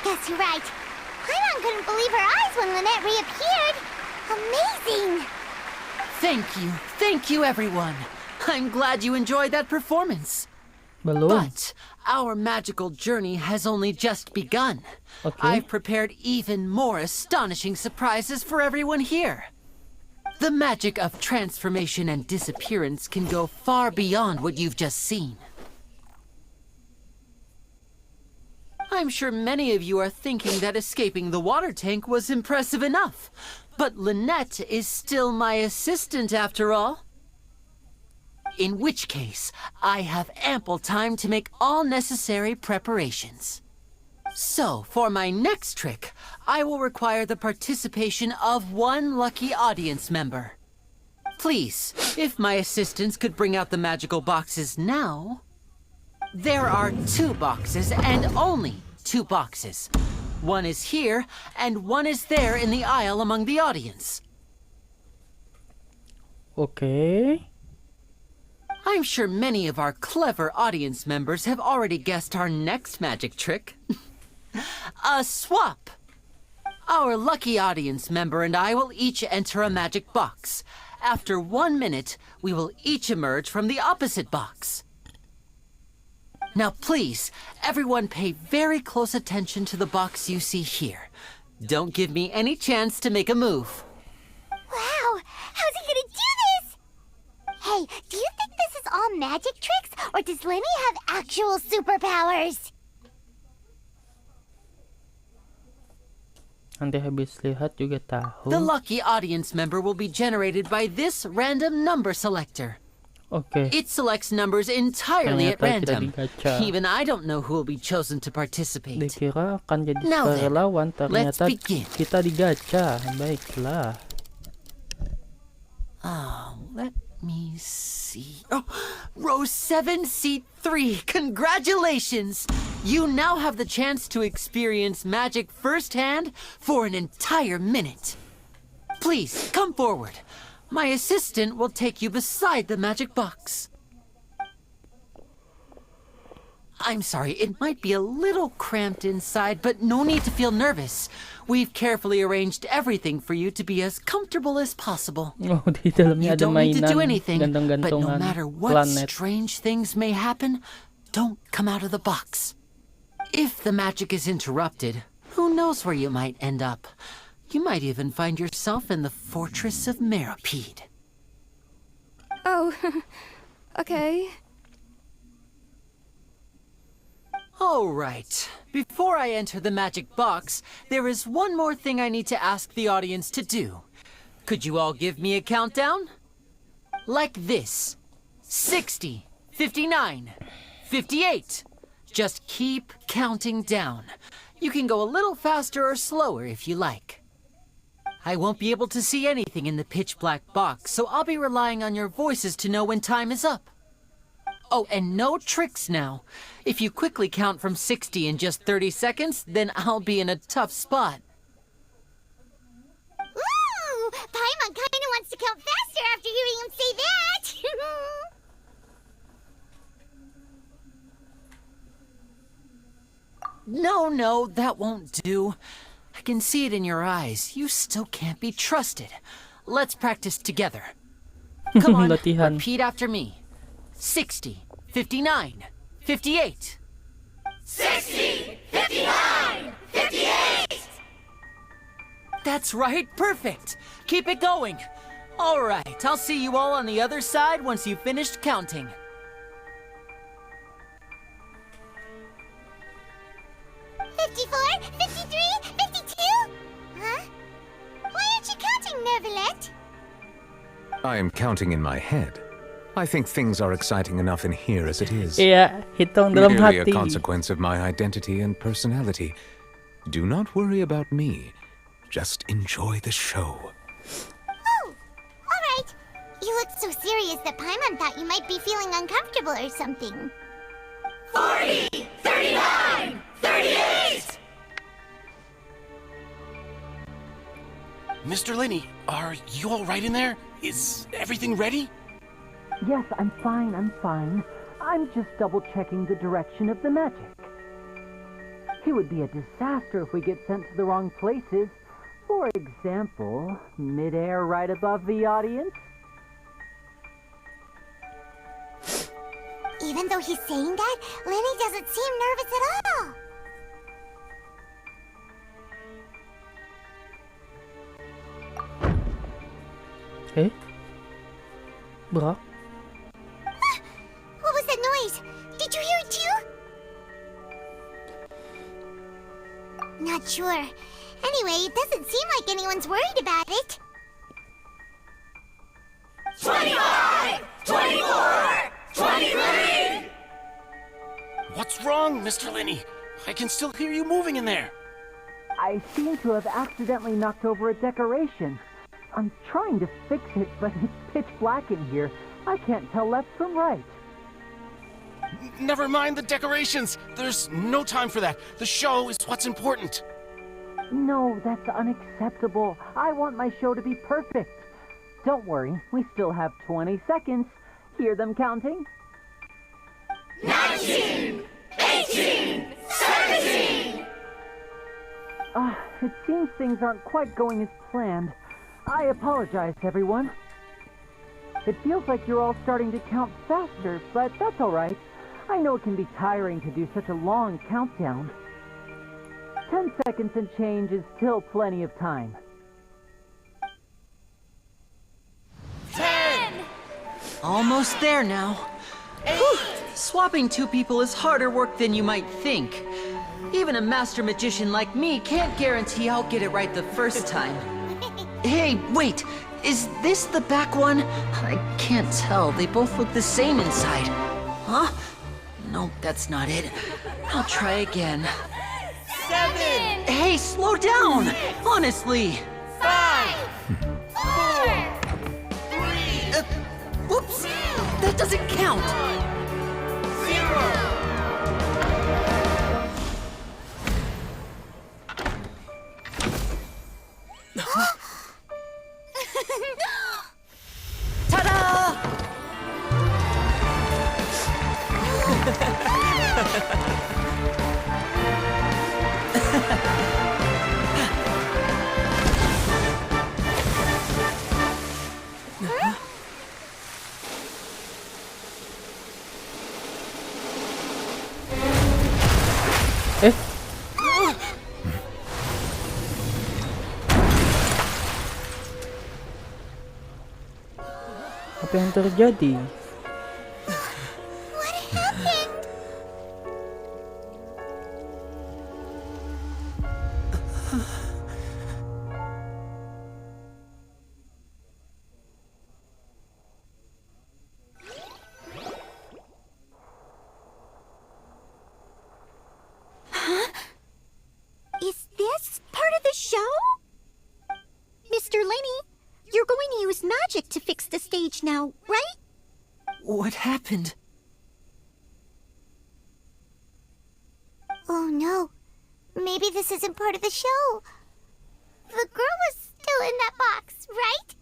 Guess you're right. Paimon couldn't believe her eyes when Lynette reappeared. Amazing! Thank you everyone. I'm glad you enjoyed that performance. Belum. But our magical journey has only just begun. I've prepared even more astonishing surprises for everyone here. The magic of transformation and disappearance can go far beyond what you've just seen. I'm sure many of you are thinking that escaping the water tank was impressive enough. But Lynette is still my assistant after all. In which case, I have ample time to make all necessary preparations. So, for my next trick, I will require the participation of one lucky audience member. Please, if my assistants could bring out the magical boxes now. There are 2 boxes and only 2 boxes. One is here, and one is there in the aisle among the audience. Okay. I'm sure many of our clever audience members have already guessed our next magic trick. A swap! Our lucky audience member and I will each enter a magic box. After 1 minute, we will each emerge from the opposite box. Now please, everyone pay very close attention to the box you see here. Don't give me any chance to make a move. Wow! How's he gonna do this? Hey, do you think this is all magic tricks, or does Lenny have actual superpowers? Nanti habis lihat juga tahu. The lucky audience member will be generated by this random number selector. Okay. It selects numbers entirely at Ternyata random. tidak digacha. Even I don't know who will be chosen to participate. Dikira akan jadi Now then, sukarelawan, let's ternyata begin. kita digacha. Baiklah. Let me see. Oh, row 7, seat 3. Congratulations! You now have the chance to experience magic firsthand for an entire minute. Please, come forward. My assistant will take you beside the magic box. I'm sorry, it might be a little cramped inside, but no need to feel nervous. We've carefully arranged everything for you to be as comfortable as possible. Oh, di dalamnya You ada don't need to do mainan anything, but no gantong-gantongan matter what planet. strange things may happen, don't come out of the box. If the magic is interrupted, who knows where you might end up? You might even find yourself in the Fortress of Meropide. Oh, okay. All right. Before I enter the magic box, there is one more thing I need to ask the audience to do. Could you all give me a countdown? Like this. 60, 59, 58. Just keep counting down. You can go a little faster or slower if you like. I won't be able to see anything in the pitch black box, so I'll be relying on your voices to know when time is up. Oh, and no tricks now. If you quickly count from 60 in just 30 seconds, then I'll be in a tough spot. Ooh! Paimon kinda wants to count faster after hearing him say that! No, that won't do. I can see it in your eyes. You still can't be trusted. Let's practice together. Come on, Latihan. repeat after me. 60, 59, 58. 60! 59! 58! That's right, perfect. Keep it going. All right, I'll see you all on the other side once you've finished counting. Huh? Why aren't you counting, Neuvillette? I am counting in my head. I think things are exciting enough in here as it is. Iya, hitung dalam Merely hati. a consequence of my identity and personality. Do not worry about me. Just enjoy the show. Oh, alright. You looked so serious that Paimon thought you might be feeling uncomfortable or something. 40! 39! 38! Mr. Lenny, are you all right in there? Is everything ready? Yes, I'm fine. I'm just double-checking the direction of the magic. It would be a disaster if we get sent to the wrong places. For example, mid-air right above the audience. Even Even though he's saying that, Lenny doesn't seem nervous at all. Eh? Brock? What was that noise? Did you hear it too? Not sure. Anyway, it doesn't seem like anyone's worried about it. 25! 24! 23! What's wrong, Mr. Linney? I can still hear you moving in there. I seem to have accidentally knocked over a decoration. I'm trying to fix it, but it's pitch black in here. I can't tell left from right. Never mind the decorations. There's no time for that. The show is what's important. No, that's unacceptable. I want my show to be perfect. Don't worry, we still have 20 seconds. Hear them counting? 19! 18! 17! It seems things aren't quite going as planned. I apologize, everyone. It feels like you're all starting to count faster, but that's all right. I know it can be tiring to do such a long countdown. 10 seconds and change is still plenty of time. 10! Almost there now. Whew. Swapping two people is harder work than you might think. Even a master magician like me can't guarantee I'll get it right the first time. Hey, wait! Is this the back one? I can't tell. They both look the same inside. Huh? No, that's not it. I'll try again. 7! Hey, slow down! Honestly! 5! 4! 3! Whoops! That doesn't count! 0! Ta-da! Eh? Apa yang terjadi? What happened? Huh? Is this part of the show? Mr. Linney, you're going to use magic to fix the stage now, right? What happened? Oh no. Maybe this isn't part of the show. The girl was still in that box, right?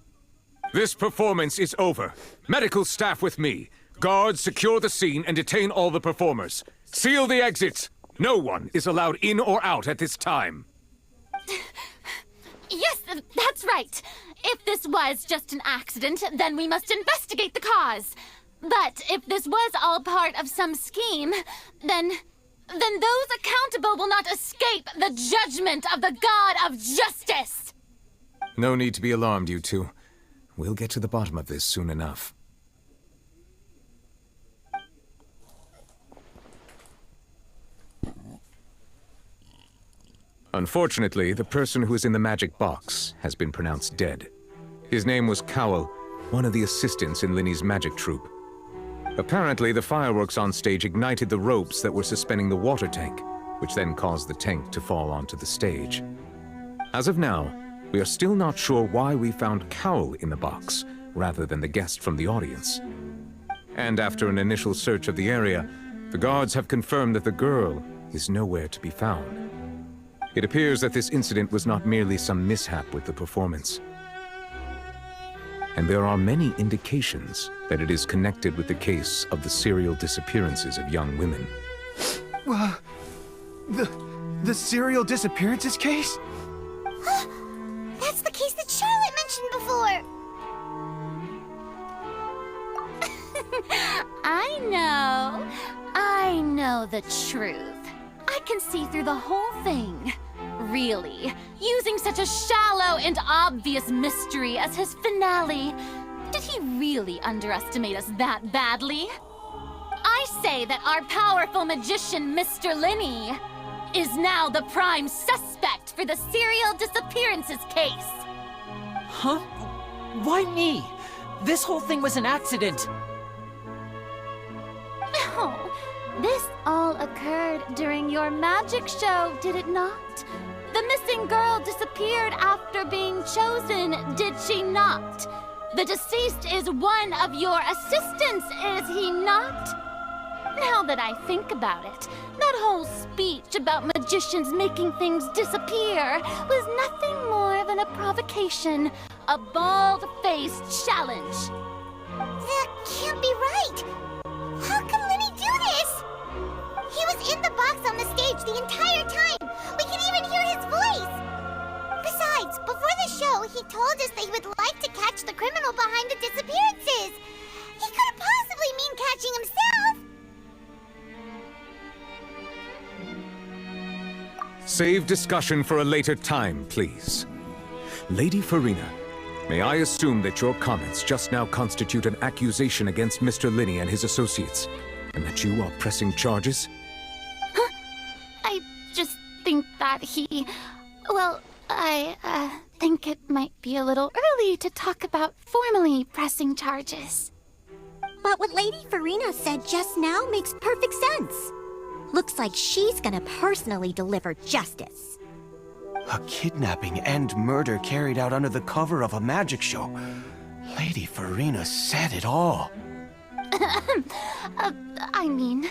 This performance is over. Medical staff with me. Guards secure the scene and detain all the performers. Seal the exits. No one is allowed in or out at this time. Yes, that's right. If this was just an accident, then we must investigate the cause. But if this was all part of some scheme, then those accountable will not escape the judgment of the God of Justice. No need to be alarmed, you two. We'll get to the bottom of this soon enough. Unfortunately, the person who is in the magic box has been pronounced dead. His name was Cowell, one of the assistants in Linney's magic troupe. Apparently, the fireworks on stage ignited the ropes that were suspending the water tank, which then caused the tank to fall onto the stage. As of now, we are still not sure why we found Cowell in the box, rather than the guest from the audience. And after an initial search of the area, the guards have confirmed that the girl is nowhere to be found. It appears that this incident was not merely some mishap with the performance. And there are many indications that it is connected with the case of the serial disappearances of young women. The serial disappearances case? That's the case that Charlotte mentioned before. I I know the truth. I can see through the whole thing. Really, using such a shallow and obvious mystery as his finale, did he really underestimate us that badly? I say that our powerful magician, Mr. Linney, is now the prime suspect for the serial disappearances case. Huh? Why me? This whole thing was an accident. No, this all occurred during your magic show, did it not? The missing girl disappeared after being chosen, did she not? The deceased is one of your assistants, is he not? Now that I think about it, that whole speech about magicians making things disappear was nothing more than a provocation, a bald-faced challenge. That can't be right! How can Lenny do this? He was in the box on the stage the entire time! We can even hear his voice! Besides, before the show, he told us that he would like to catch the criminal behind the disappearances! He couldn't possibly mean catching himself! Save discussion for a later time, please. Lady Farina, may I assume that your comments just now constitute an accusation against Mr. Linney and his associates, and that you are pressing charges? I just think that I think it might be a little early to talk about formally pressing charges. But what Lady Farina said just now makes perfect sense. Looks like she's gonna personally deliver justice. A kidnapping and murder carried out under the cover of a magic show. Lady Farina said it all. I mean,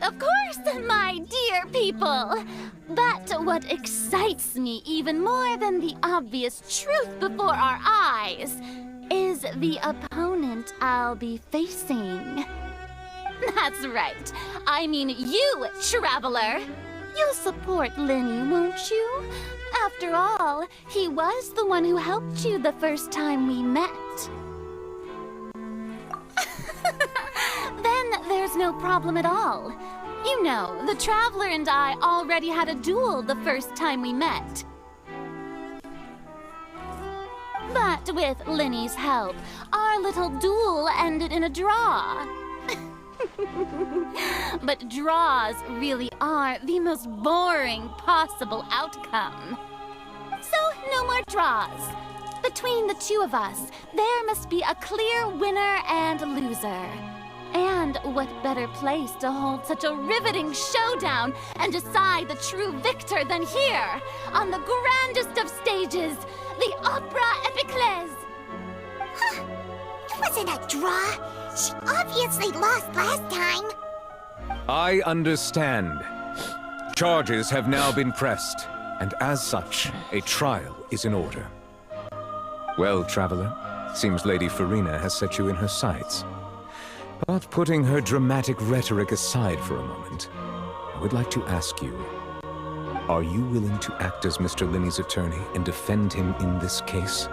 of course, my dear people. But what excites me even more than the obvious truth before our eyes is the opponent I'll be facing. That's right. I mean you, Traveler. You'll support Lenny, won't you? After all, he was the one who helped you the first time we met. Then there's no problem at all. You know, the Traveler and I already had a duel the first time we met. But with Lenny's help, our little duel ended in a draw. But draws really are the most boring possible outcome. So, no more draws. Between the two of us, there must be a clear winner and loser. And what better place to hold such a riveting showdown and decide the true victor than here, on the grandest of stages, the Opera Epiclese. It wasn't a draw. She obviously lost last time. I understand. Charges have now been pressed, and as such, a trial is in order. Well, Traveler, seems Lady Farina has set you in her sights. But putting her dramatic rhetoric aside for a moment, I would like to ask you, are you willing to act as Mr. Linney's attorney and defend him in this case?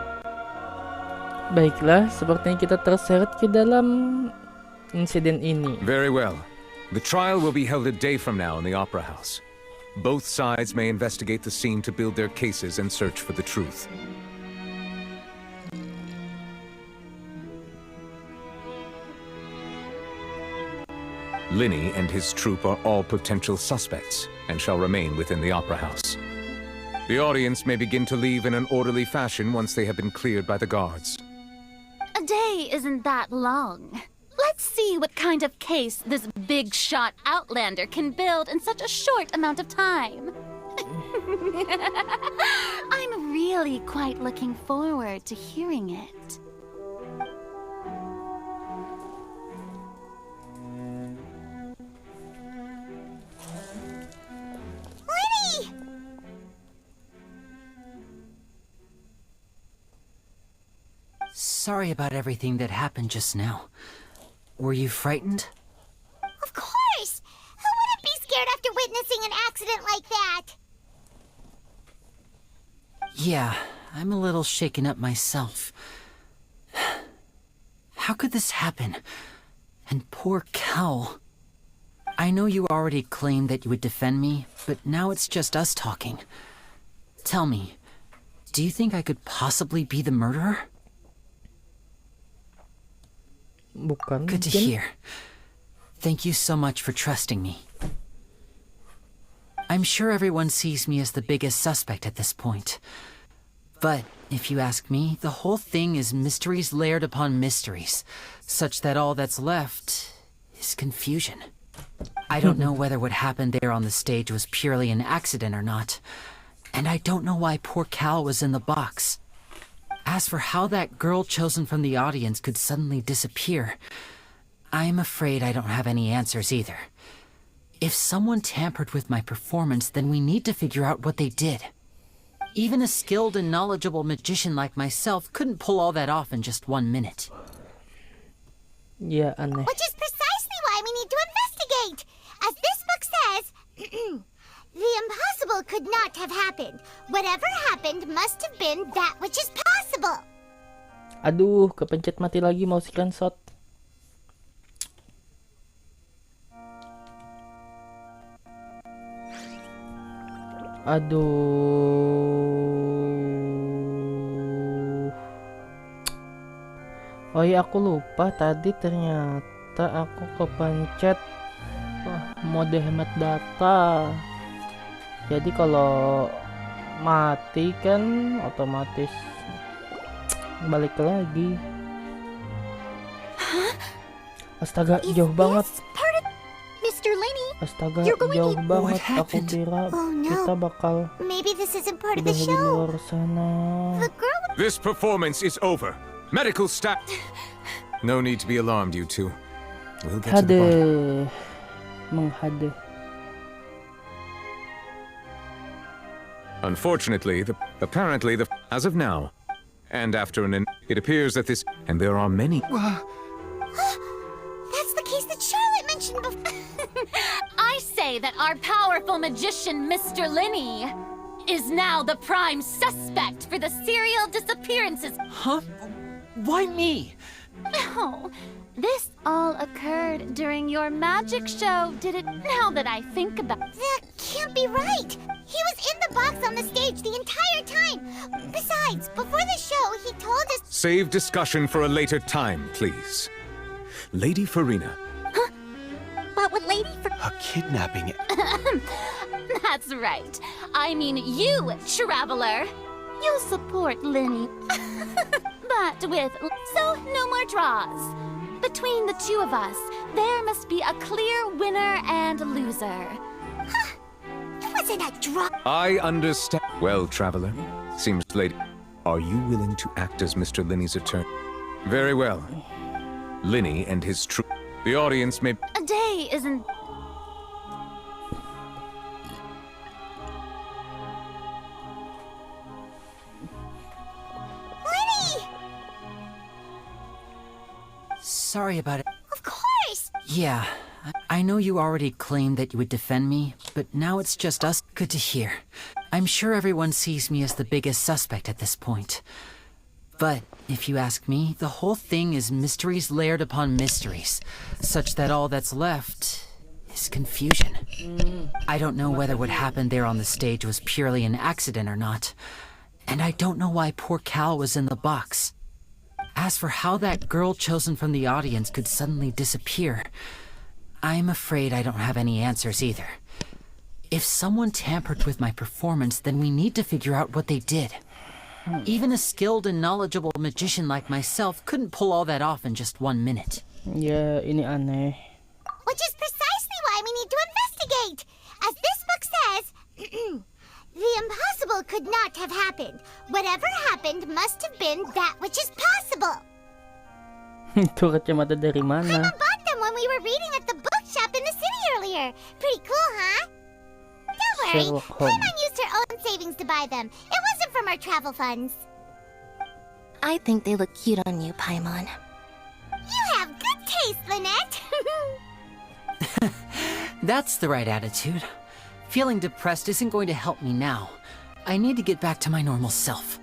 Baiklah, sepertinya kita terseret ke dalam insiden ini. Very well. The trial will be held a day from now in the Opera House. Both sides may investigate the scene to build their cases and search for the truth. Linney and his troupe are all potential suspects and shall remain within the Opera House. The audience may begin to leave in an orderly fashion once they have been cleared by the guards. A day isn't that long. Let's see what kind of case this big-shot Outlander can build in such a short amount of time. I'm really quite looking forward to hearing it. Lenny! Sorry about everything that happened just now. Were you frightened? Of course! Who wouldn't be scared after witnessing an accident like that? Yeah, I'm a little shaken up myself. How could this happen? And poor Cal. I know you already claimed that you would defend me, but now it's just us talking. Tell me, do you think I could possibly be the murderer? Bukan. Good to mungkin. hear. Thank you so much for trusting me. I'm sure everyone sees me as the biggest suspect at this point. But if you ask me, the whole thing is mysteries layered upon mysteries, such that all that's left is confusion. I don't know whether what happened there on the stage was purely an accident or not, and I don't know why poor Cal was in the box. As for how that girl chosen from the audience could suddenly disappear, I'm afraid I don't have any answers either. If someone tampered with my performance, then we need to figure out what they did. Even a skilled and knowledgeable magician like myself couldn't pull all that off in just 1 minute. Ya, aneh. Which is precisely why we need to investigate. As this book says, the impossible could not have happened. Whatever happened must have been that which is possible. Aduh, kepencet mati lagi mau screenshot. Aduh. Oh iya, aku lupa tadi ternyata aku kepencet mode hemat data. Jadi kalau mati kan otomatis balik lagi. Astaga, jauh banget. Mr. Lenny, Astaga, you're going jauh in. banget. What Aku kira Oh, no. kita bakal maybe this isn't part of the udah di show. luar sana. The girl This performance is over. Medical staff. No need to be alarmed, you two. We'll get to the bottom. Menghade. Unfortunately, apparently, as of now, and after it appears that this, and there are many. That's the case that Charlotte mentioned before. I say that our powerful magician, Mr. Linney, is now the prime suspect for the serial disappearances. Huh? Why me? Oh, this all occurred during your magic show, did it? Now that I think about it. That can't be right. He was in the box on the stage the entire time. Besides, before the show, he told us. Save discussion for a later time, please. Lady Farina. But with Lady A kidnapping. That's right. I mean you, traveler. You'll support Linny. But with... So, no more draws. Between the two of us, there must be a clear winner and loser. It wasn't a draw. I understand. Well, traveler, seems lady. Are you willing to act as Mr. Linney's attorney? Very well. Linney and his troop. The audience may. A day isn't... Lenny! Sorry about it. Of course! Yeah, I know you already claimed that you would defend me, but now it's just us. Good to hear. I'm sure everyone sees me as the biggest suspect at this point. But if you ask me, the whole thing is mysteries layered upon mysteries, such that all that's left is confusion. I don't know whether what happened there on the stage was purely an accident or not, and I don't know why poor Cal was in the box. As for how that girl chosen from the audience could suddenly disappear, I'm afraid I don't have any answers either. If someone tampered with my performance, then we need to figure out what they did. Even a skilled and knowledgeable magician like myself couldn't pull all that off in just 1 minute. Ya, ini aneh. Which is precisely why we need to investigate. As this book says, the impossible could not have happened. Whatever happened must have been that which is possible. Itu kacamata dari mana? Mama bought them when we were reading at the bookshop in the city earlier. Pretty cool, huh? Don't worry, Sherlock Holmes. Paimon used her own savings to buy them. It wasn't from our travel funds. I think they look cute on you, Paimon. You have good taste, Lynette. That's the right attitude. Feeling depressed isn't going to help me now. I need to get back to my normal self.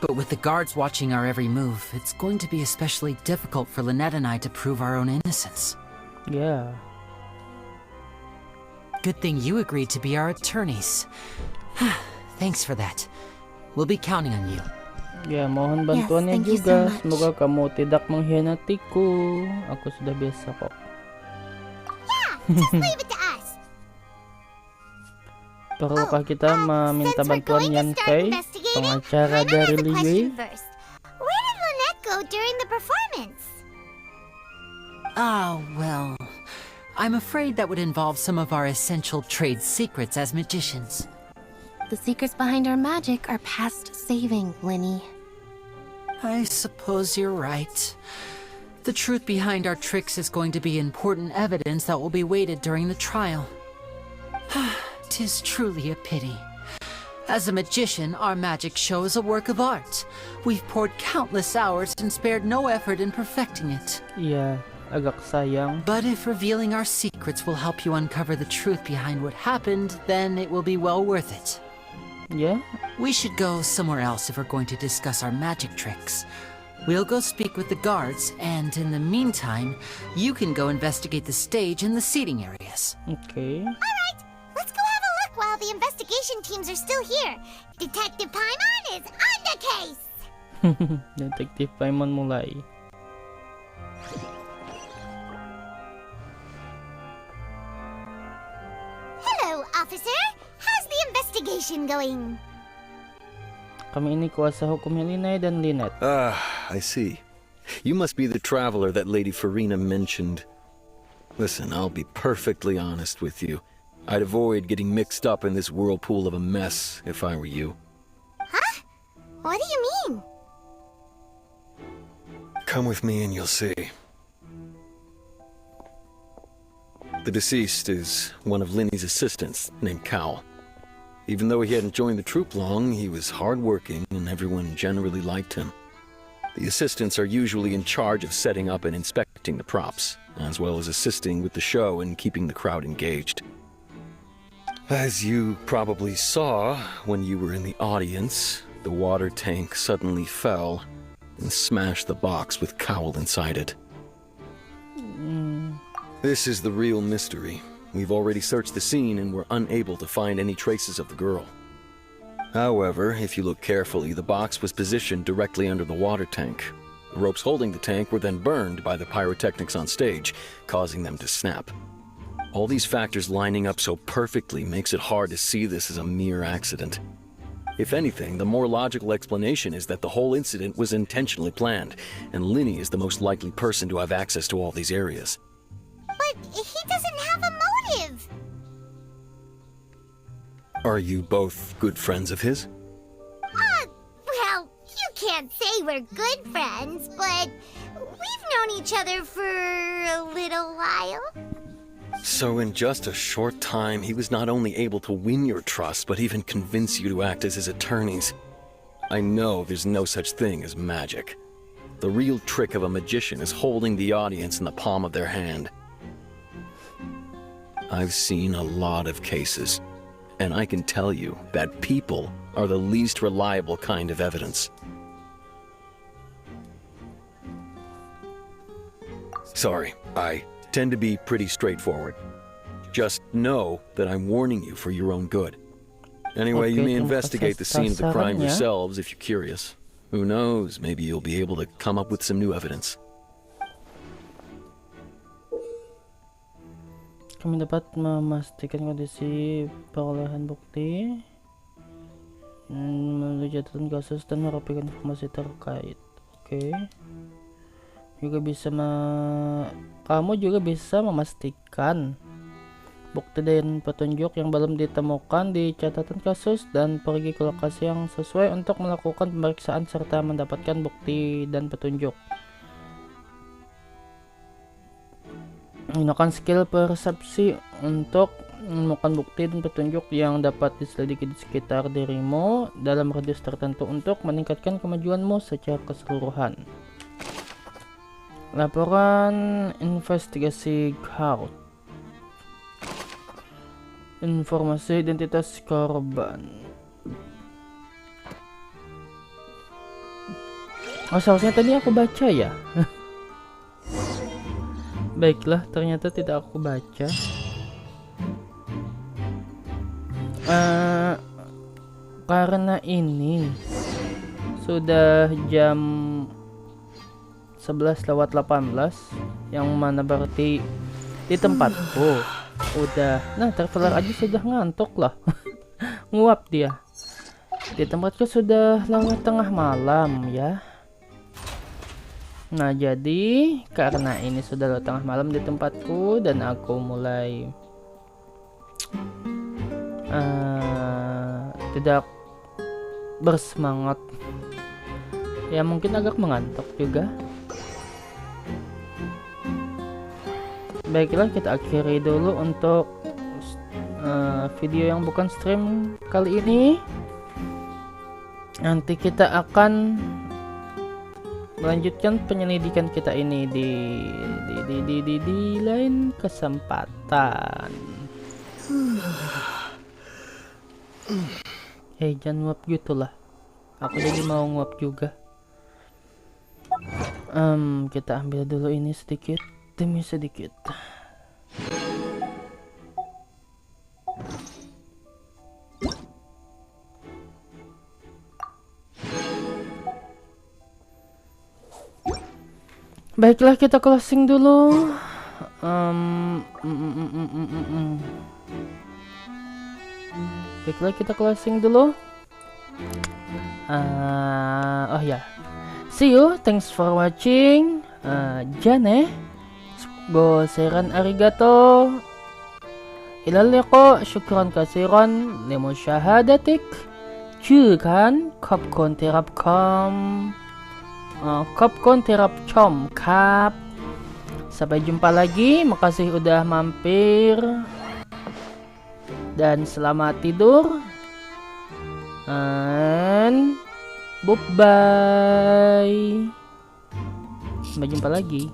But with the guards watching our every move, it's going to be especially difficult for Lynette and I to prove our own innocence. Yeah. Good thing you agreed to be our attorneys. Thanks for that. We'll be counting on you. Ya, mohon bantuan niya thank you juga. so much. Semoga kamu tidak mengkhianatiku. Aku sudah biasa kok. Just leave it to us. Perlukah kita meminta bantuan Yan Kai, pengacara dari Lily? First, where did Lynette go during the performance? Ah, well, I'm afraid that would involve some of our essential trade secrets as magicians. The secrets behind our magic are past saving, Linny. I suppose you're right. The truth behind our tricks is going to be important evidence that will be weighted during the trial. 'Tis truly a pity. As a magician, our magic show is a work of art. We've poured countless hours and spared no effort in perfecting it. Iya, agak sayang. But if revealing our secrets will help you uncover the truth behind what happened, then it will be well worth it. Yeah? We should go somewhere else if we're going to discuss our magic tricks. We'll go speak with the guards, and in the meantime, you can go investigate the stage and the seating areas. Okay. Alright, let's go have a look while the investigation teams are still here. Detective Paimon is on the case! Detektif Paimon mulai. Hello, officer. How's the investigation going? Kami ini kuasa hukum Helena dan Lynette. Ah, I see. You must be the traveler that Lady Farina mentioned. Listen, I'll be perfectly honest with you. I'd avoid getting mixed up in this whirlpool of a mess if I were you. Huh? What do you mean? Come with me and you'll see. The deceased is one of Linny's assistants, named Cowell. Even though he hadn't joined the troupe long, he was hardworking and everyone generally liked him. The assistants are usually in charge of setting up and inspecting the props, as well as assisting with the show and keeping the crowd engaged. As you probably saw when you were in the audience, the water tank suddenly fell and smashed the box with Cowell inside it. This is the real mystery. We've already searched the scene and were unable to find any traces of the girl. However, if you look carefully, the box was positioned directly under the water tank. The ropes holding the tank were then burned by the pyrotechnics on stage, causing them to snap. All these factors lining up so perfectly makes it hard to see this as a mere accident. If anything, the more logical explanation is that the whole incident was intentionally planned, and Linny is the most likely person to have access to all these areas. But he doesn't have a motive! Are you both good friends of his? Well, you can't say we're good friends, but we've known each other for a little while. So in just a short time, he was not only able to win your trust, but even convince you to act as his attorneys. I know there's no such thing as magic. The real trick of a magician is holding the audience in the palm of their hand. I've seen a lot of cases, and I can tell you that people are the least reliable kind of evidence. Sorry, I tend to be pretty straightforward. Just know that I'm warning you for your own good. Anyway, you may investigate the scene of the crime yourselves if you're curious. Who knows, maybe you'll be able to come up with some new evidence. Kami dapat memastikan kondisi perolehan bukti, melalui catatan kasus dan merapikan informasi terkait. Oke. Kamu juga bisa memastikan bukti dan petunjuk yang belum ditemukan di catatan kasus dan pergi ke lokasi yang sesuai untuk melakukan pemeriksaan serta mendapatkan bukti dan petunjuk. Gunakan skill persepsi untuk menemukan bukti dan petunjuk yang dapat diselidiki di sekitar dirimu dalam radius tertentu untuk meningkatkan kemajuanmu secara keseluruhan. Laporan investigasi Gaut. Informasi identitas korban. Oh, seharusnya tadi aku baca ya. Baiklah, ternyata tidak aku baca. Karena ini sudah jam 11:18, yang mana berarti di tempatku udah, nah traveler aja sudah ngantuk lah. Nguap dia. Di tempatku sudah lewat tengah malam ya. Nah, jadi karena ini sudah lewat tengah malam di tempatku dan aku mulai tidak bersemangat. Ya mungkin agak mengantuk juga. Baiklah, kita akhiri dulu untuk video yang bukan stream kali ini. Nanti kita akan melanjutkan penyelidikan kita ini di lain kesempatan. Hei, jangan nguap gitu lah. Aku jadi mau nguap juga. Kita ambil dulu ini sedikit demi sedikit. Baiklah, kita closing dulu. Baiklah, kita closing dulu. Oh ya, see you, thanks for watching. Jane, go seran arigato. Ilaliko, syukran kasiran, limusyahadatik. Cukan, kopkon terapkom. Kopkon terapcom kap. Sampai jumpa lagi. Makasih udah mampir. Dan selamat tidur. And bye bye. Sampai jumpa lagi.